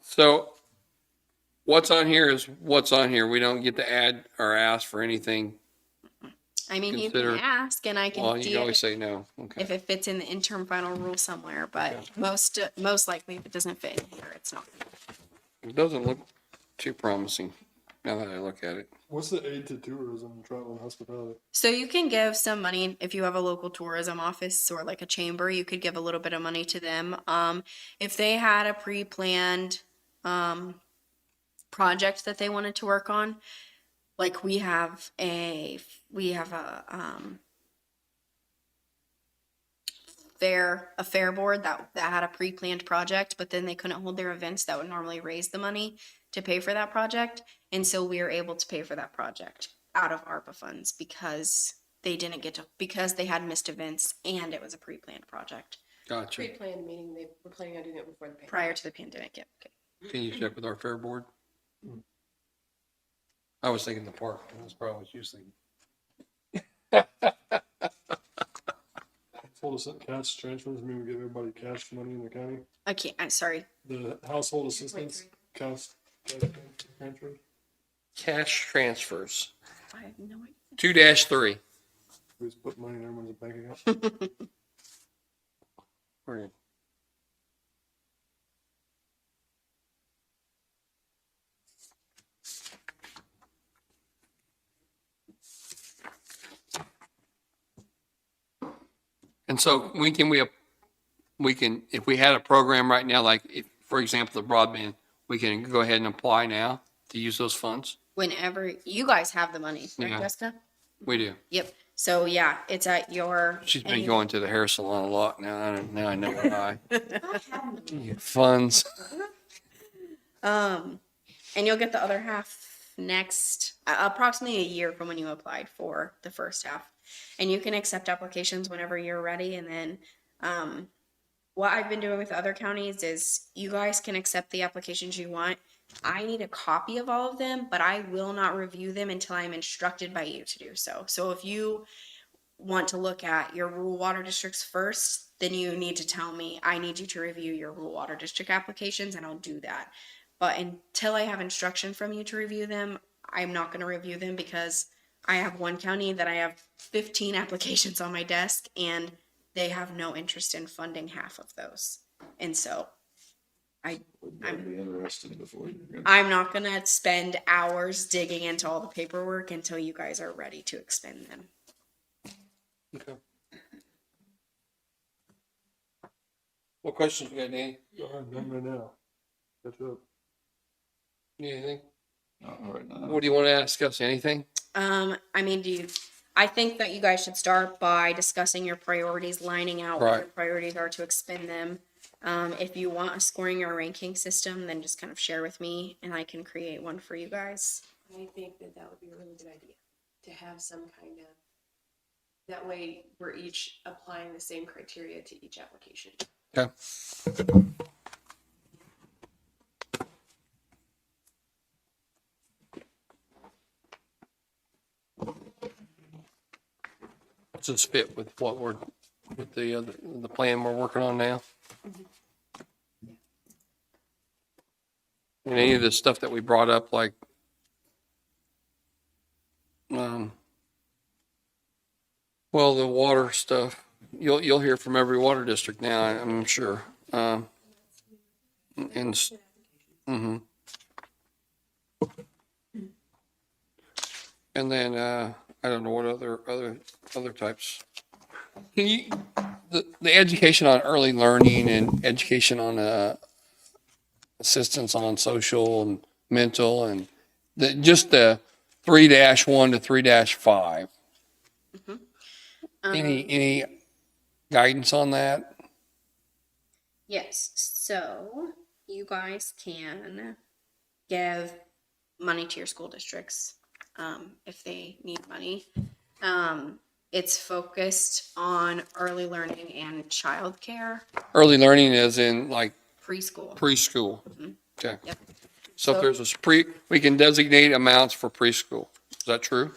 So what's on here is what's on here. We don't get to add or ask for anything. I mean, you Consider- can ask and I can Well, you see can always it say no. Okay. if it fits in the interim final rule somewhere, but most likely if it doesn't fit in here, it's not. It doesn't look too promising now that I look at it. What's the aid to tourism, travel, and hospitality? So you can give some money if you have a local tourism office or like a chamber, you could give a little bit of money to them. If they had a pre-planned project that they wanted to work on, like we have a fair board that had a pre-planned project, but then they couldn't hold their events that would normally raise the money to pay for that project. And so we were able to pay for that project out of ARPA funds because they didn't get to, because they had missed events and it was a pre-planned project Gotcha. Pre-planned meaning they were planning on doing it before the pandemic. prior to the pandemic. Yep. Okay. Can you check with our fair board? I was thinking the park. That's probably what you was thinking. Household cash transfers, I mean, we give everybody cash money in the county. Okay, I'm sorry. The household assistance cash transfers. Cash transfers, I have no idea. 2-3. We just put money in everyone's bank account. Where- And so we can, if we had a program right now, like if, for example, the broadband, we can go ahead and apply now to use those funds. Whenever you guys have the money, right, Yeah. Jessica? We do. Yep. So yeah, it's at your. She's been going to the hair salon a lot now. Now I know why. Funds. And you'll get the other half next, approximately a year from when you applied for the first half. And you can accept applications whenever you're ready. And then, what I've been doing with other counties is you guys can accept the applications you want. I need a copy of all of them, but I will not review them until I'm instructed by you to do so. So if you want to look at your rural water districts first, then you need to tell me, I need you to review your rural water district applications, and I'll do that. But until I have instruction from you to review them, I'm not going to review them, because I have one county that I have 15 applications on my desk, and they have no interest in funding half of those. And so Would that be interesting before you? I'm not going to spend hours digging into all the paperwork until you guys are ready to expend them. Okay. What questions you got, Danny? None right now. Catch up. Need anything? Not right now. What do you want to ask us? Anything? I mean, I think that you guys should start by discussing your priorities, lining out what your Right. priorities are to expend them. If you want a scoring or ranking system, then just kind of share with me and I can create one for you guys. I think that would be a really good idea, to have some kind of, that way we're each applying the same criteria to each application. Okay. Does this fit with what we're, with the plan we're working on now? And any of the stuff that we brought up, like, well, the water stuff, you'll hear from every water district now, I'm sure. Mm-hmm. And then, I don't know what other types. The education on early learning and education on, assistance on social and mental, and just the 3-1 to 3-5. Any guidance on that? Yes, so you guys can give money to your school districts, if they need money. It's focused on early learning and childcare, Early learning is in like preschool. preschool. Okay. Yep. So if there's we can designate amounts for preschool. Is that true?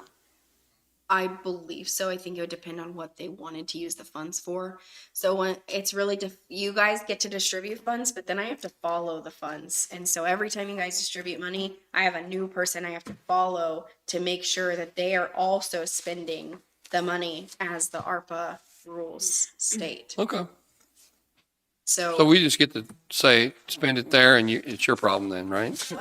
I believe so. I think it would depend on what they wanted to use the funds for. So when it's really, you guys get to distribute funds, but then I have to follow the funds. And so every time you guys distribute money, I have a new person I have to follow to make sure that they are also spending the money as the ARPA rules state. Okay. So So we just get to say, spend it there, and it's your problem then, right? So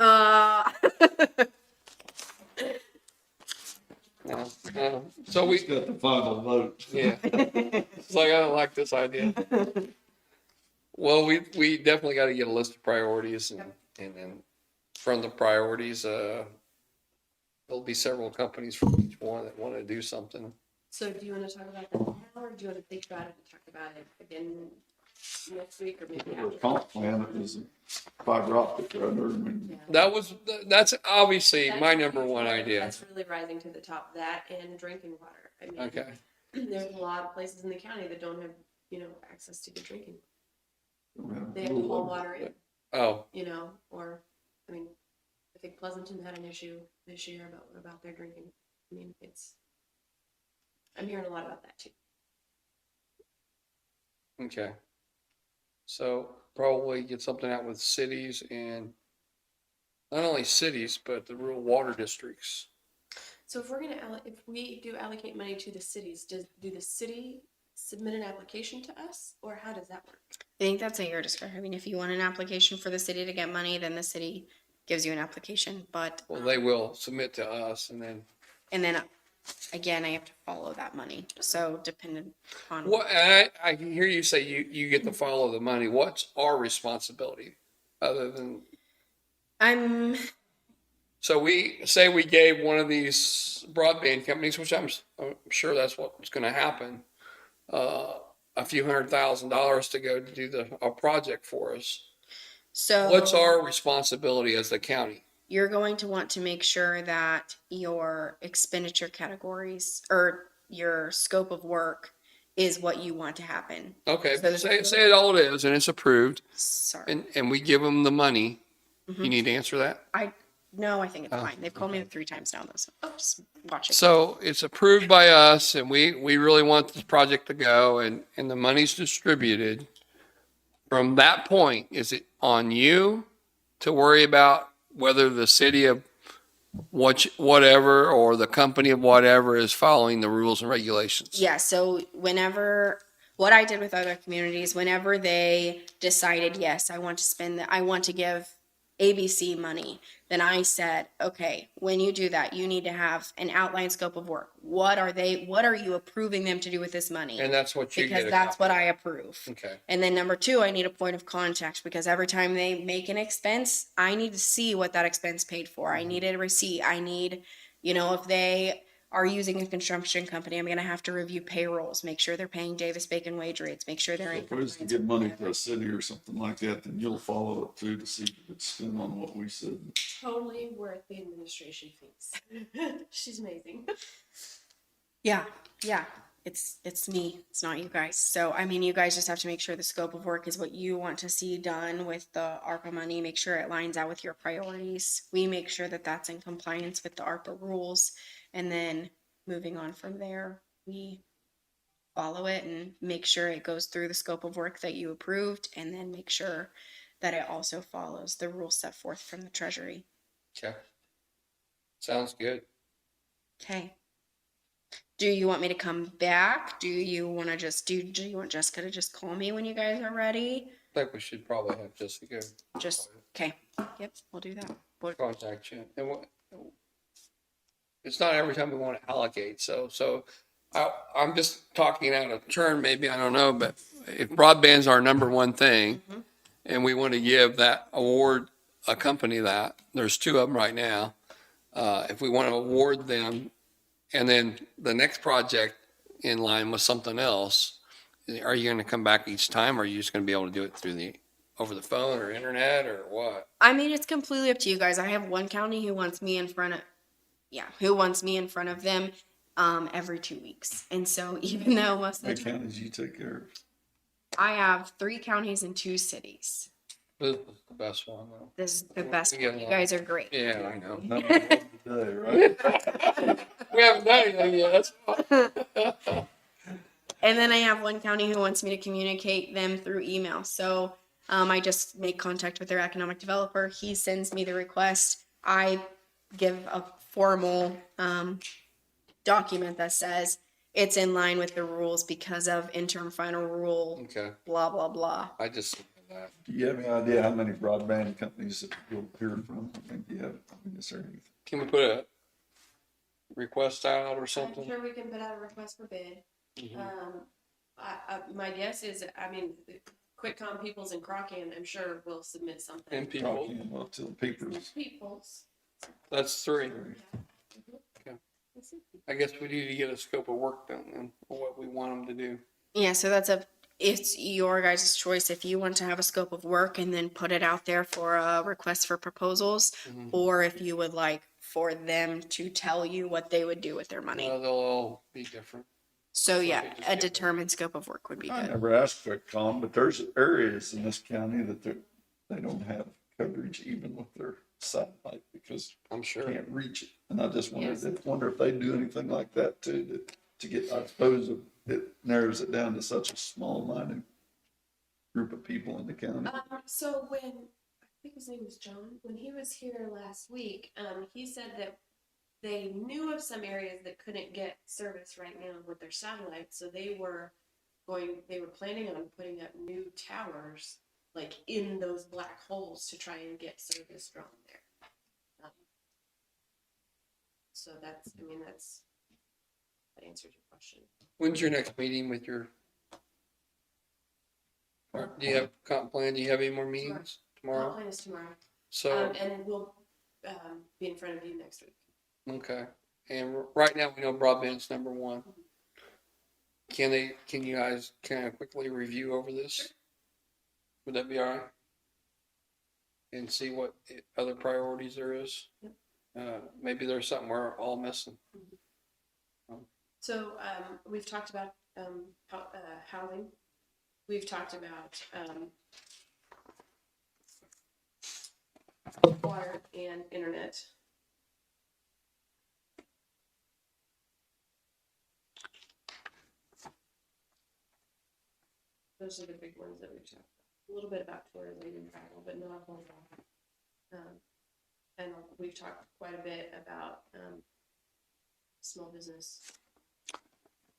we got the final vote. Yeah. It's like, I don't like this idea. Well, we definitely got to get a list of priorities, and then from the priorities, there'll be several companies from each one that want to do something. So do you want to talk about that now, or do you want to think about it and talk about it again next week, or maybe The after? comp plan is fiber optic, right? I mean, That's obviously my number one idea. That's really rising to the top, that and drinking water. I mean, Okay. there's a lot of places in the county that don't have, access to good drinking. man, They have to haul water in, Oh, or, I mean, I think Pleasanton had an issue this year about their drinking. I mean, I'm hearing a lot about that too. okay. So probably get something out with cities, and not only cities, but the rural water districts. So if if we do allocate money to the cities, do the city submit an application to us, or how does that work? I think that's at your discretion. I mean, if you want an application for the city to get money, then the city gives you an application, but. Well, they will submit to us, and then Again, I have to follow that money, so dependent on. what, and I hear you say you get to follow the money. What's our responsibility other than, So we say we gave one of these broadband companies, which I'm sure that's what's going to happen, a few $100,000 to go to do a project for us. So What's our responsibility as the county? you're going to want to make sure that your expenditure categories or your scope of work is what you want to happen. Okay, So say it all it is, and it's approved, Sorry. and we give them the money. Mhm. You need to answer that? No, I think it's Oh, fine. They've called me 3 times now, though, so I'll just watch it. So it's approved by us, and we really want this project to go, and the money's distributed. From that point, is it on you to worry about whether the city of whatever or the company of whatever is following the rules and regulations? Yeah, so what I did with other communities, whenever they decided, yes, I want to give ABC money, then I said, okay, when you do that, you need to have an outline scope of work. What are you approving them to do with this money? And that's what you Because get. that's what I approve. Okay. And then number 2, I need a point of contact because every time they make an expense, I need to see what that expense paid for. I need a receipt. I need, if they are using a construction company, I'm going to have to review payrolls, make sure they're paying Davis-Bacon wage rates, make sure they're in If it was to compliance give with money whatever. to a city or something like that, then you'll follow it too to see if it's spent on what we said. Totally worth the administration fees. She's amazing. Yeah, it's me, it's not you guys. So, I mean, you guys just have to make sure the scope of work is what you want to see done with the ARPA money, make sure it lines out with your priorities. We make sure that that's in compliance with the ARPA rules. And then moving on from there, we follow it and make sure it goes through the scope of work that you approved, and then make sure that it also follows the rules set forth from the Treasury. Okay. Sounds good. Okay. Do you want me to come back? Do you want Jessica to just call me when you guys are ready? I think we should probably have Jessica Okay. Yep, we'll do that. contact you. And it's not every time we want to allocate. So I'm just talking out of turn, maybe, I don't know, but if broadband's our number one thing and we want to give that award a company that, there's 2 of them right now. If we want to award them and then the next project in line with something else, are you going to come back each time or are you just going to be able to do it over the phone or internet or what? I mean, it's completely up to you guys. I have one county who wants me in front of them every 2 weeks. And so even though most of the What time, counties you take care of? I have 3 counties and 2 cities. This is the best one, though. This is the best We get one. You along. guys are great. Yeah, I know. Not today, right? We haven't done anything yet. And then I have one county who wants me to communicate them through email. So I just make contact with their economic developer. He sends me the request. I give a formal document that says it's in line with the rules because of interim final rule, Okay, blah, blah, blah. I just said that. Do you have any idea how many broadband companies that you'll hear from? I think you have, is there anything? Can we put a request out or I'm something? sure we can put out a request for bid. Mhm. My guess is, QuickCom Peoples and Crocan, I'm sure will submit something. And people, Talking about to the papers. Peoples. that's 3. I guess we need to get a scope of work done then, or what we want them to do. Yeah, so it's your guys' choice if you want to have a scope of work and then put it out there for a request for proposals, or if you would like for them to tell you what they would do with their money. They'll all be different. So yeah, just a get- determined scope of work would be I good. never asked QuickCom, but there's areas in this county that they don't have coverage even with their satellite because I'm sure. can't reach it. And I just wonder if they do anything like that too, to get, I suppose it narrows it down to such a small minded group of people in the county. So when, I think his name was John, when he was here last week, he said that they knew of some areas that couldn't get service right now with their satellites, so they were planning on putting up new towers, like in those black holes to try and get service drawn there. So that answered your question. When's your next meeting with your? Do you have comp plan? Do you have any more meetings Comp tomorrow? plan is tomorrow. So And we'll be in front of you next week. Okay. And right now, we know broadband's number one. Can you guys kind of quickly review over this? Would that be all right? And see what other priorities there is? Maybe there's something we're all missing. So, we've talked about, housing. We've talked about, water and internet. Those are the big ones that we've talked about. A little bit about tourism and travel, but not a whole lot. And we've talked quite a bit about, small business.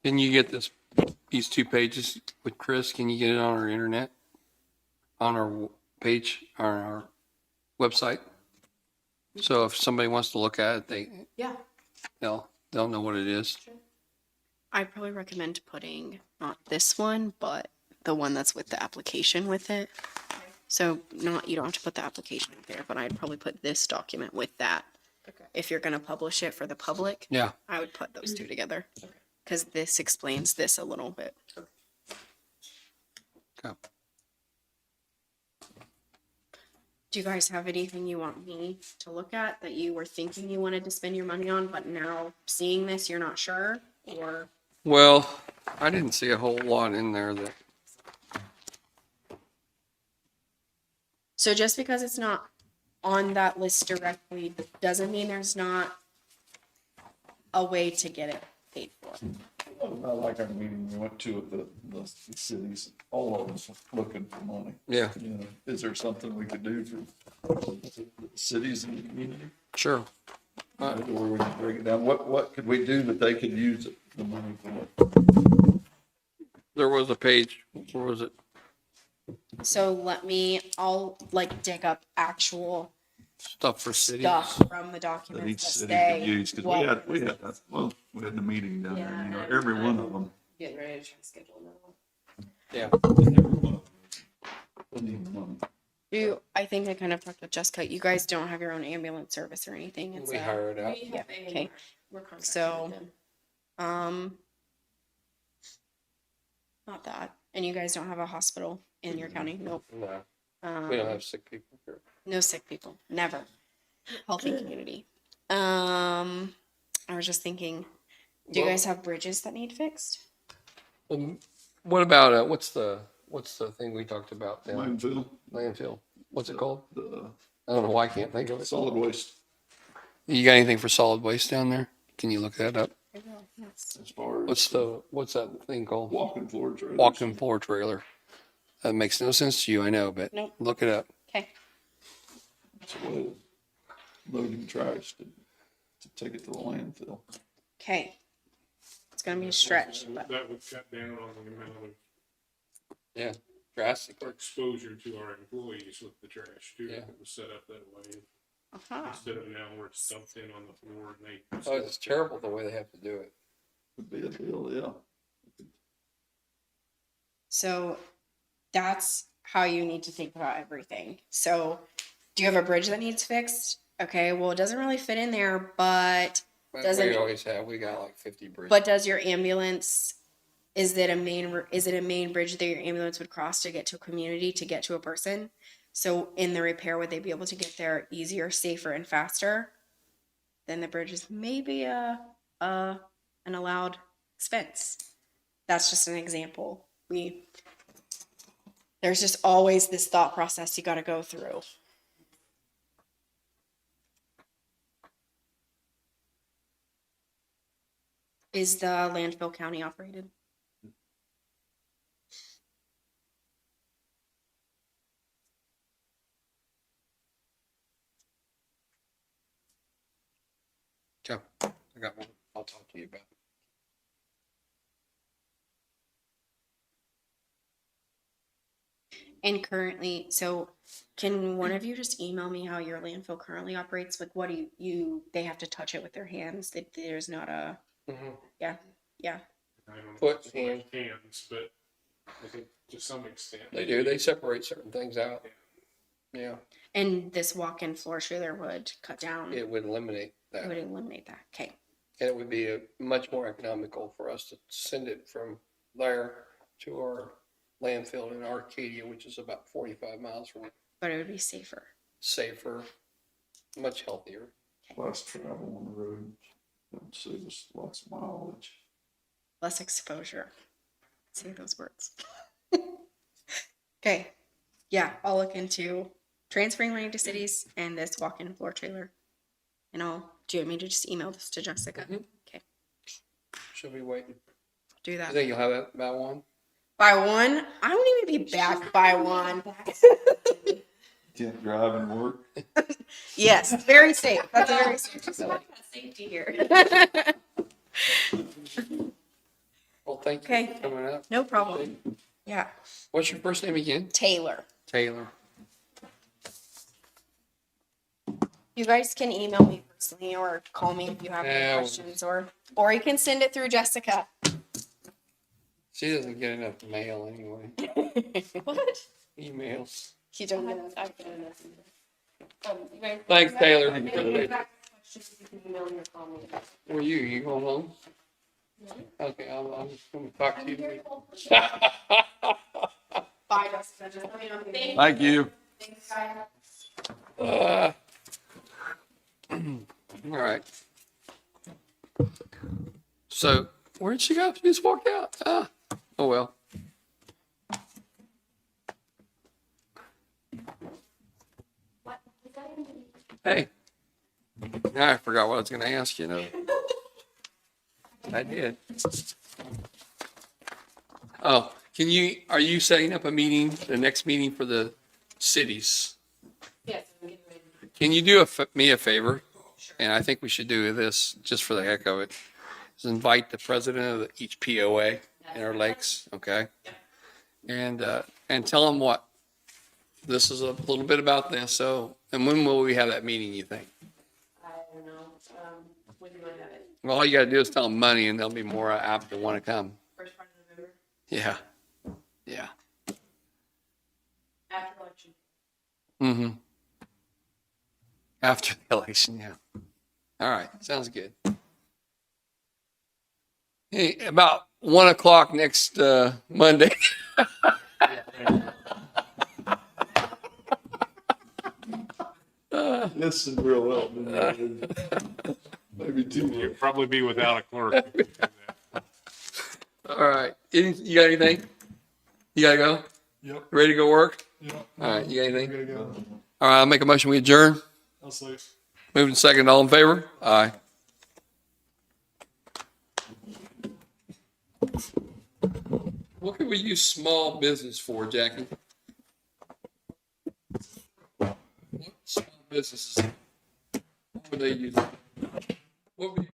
Can you get these 2 pages with Chris? Can you get it on our internet? On our page, on our website? So if somebody wants to look at it, Yeah. they'll know what it is. I'd probably recommend putting not this one, but the one that's with the application with it. So you don't have to put the application there, but I'd probably put this document with that. Okay. If you're gonna publish it for the public, Yeah. I would put those two together. Cause this explains this a little bit. Okay. Do you guys have anything you want me to look at that you were thinking you wanted to spend your money on, but now seeing this, you're not sure? Or, Well, I didn't see a whole lot in there that, so just because it's not on that list directly, doesn't mean there's not a way to get it paid for. I like our meeting we went to at the cities, all of us looking for money. yeah, You know, is there something we could do for the cities and the community? sure. Where we can break it down, what could we do that they could use the money for? There was a page, where was it? So I'll like dig up actual Stuff for cities. stuff from the That each documents that city say could use, cause what- we had the meeting down there, you know, every one of them. Getting ready to try to schedule another one. Yeah. I think I kind of talked with Jessica, you guys don't have your own ambulance service or anything, it's We hire it out. We have okay. We're contracted So- with them. Not that, and you guys don't have a hospital in your county, nope. No, we don't have sick people here. No sick people, never. Healthy community. I was just thinking, do you Well- guys have bridges that need fixed? What about, what's the thing we talked about down? Landfill, What's it called? the I don't know why I can't think of it. solid waste, You got anything for solid waste down there? Can you look that up? as far as What's that thing called? walking floor trailers. Walk-in floor trailer. That makes no sense to you, I know, but Nope. look it up. Okay, It's a way of loading trash to take it to the landfill. okay. It's gonna be a stretch, but That would cut down on the amount of Yeah, drastically. exposure to our employees with the trash too, if Yeah. it was set up that way. uh-huh. Instead of now where it's dumped in on the floor and they. Oh, it's terrible the way they have to do it. Would be a deal, yeah. So that's how you need to think about everything. So do you have a bridge that needs fixed? Okay, well, it doesn't really fit in there, but But Doesn't- we always have, we got like 50 bridges. but does your ambulance, is it a main bridge that your ambulance would cross to get to a community, to get to a person? So in the repair, would they be able to get there easier, safer, and faster? Then the bridge is maybe an allowed expense. That's just an example. There's just always this thought process you got to go through. Is the landfill county operated? Okay, I got one. I'll talk to you about it. And currently, so can one of you just email me how your landfill currently operates? Like, what do they have to touch it with their hands? There's not a, yeah. I don't know Foot, if it's like hands, but I think to some extent. They do, they separate certain things out. Yeah. And this walk-in floor trailer would cut down, It would eliminate it would that. eliminate that. Okay. And it would be much more economical for us to send it from there to our landfill in Arcadia, which is about 45 miles from But it would be safer. safer, much healthier. Less travel on the road, don't save us lots of mileage. Less exposure. Say those words. Okay. Yeah, I'll look into transferring money to cities and this walk-in floor trailer. And do you want me to just email this to Jessica? Mhm. Okay, Should we wait? do I that. think you'll have that about one. Buy one? I won't even be back by one. Can't drive and work. Yes, very safe. That's a very safe facility. Safety here. Well, thank you Okay. for coming up. No problem. Yeah. What's your first name again? Taylor. Taylor. You guys can email me personally or call me if you have any Yeah. questions, or you can send it through Jessica. She doesn't get enough mail anyway. What? Emails. You don't know. I don't know. Thanks, Taylor. Where you going home? Okay, I'm just gonna talk to you. Bye, Jessica. Just let me know. Thank you. Thanks, guys. All right. So, where'd she go? She just walked out. Oh well. Hey. Now I forgot what I was gonna ask you, though. I did. Oh, are you setting up a meeting, the next meeting for the cities? Yes. Can you do me a favor? And I think we should do this just for the heck of it. Is invite the president of each POA in our lakes, okay? And tell them what, this is a little bit about this, so, and when will we have that meeting, you think? I don't know, when do I have it? Well, all you gotta do is tell them money and they'll be more apt to wanna come. First part of November, Yeah, yeah. after election. Mm-hmm. After the election, yeah. All right, sounds good. Hey, about 1 o'clock next Monday. This is real help. Maybe two. You'll probably be without a clerk. All right, you got anything? You gotta go? Yep. Ready to go work? Yep. All right, you got anything? Gotta go. All right, I'll make a motion, we adjourn. I'll say. Moving second, all in favor? Aye. What could we use small business for, Jackie? What small businesses, what would they use? What would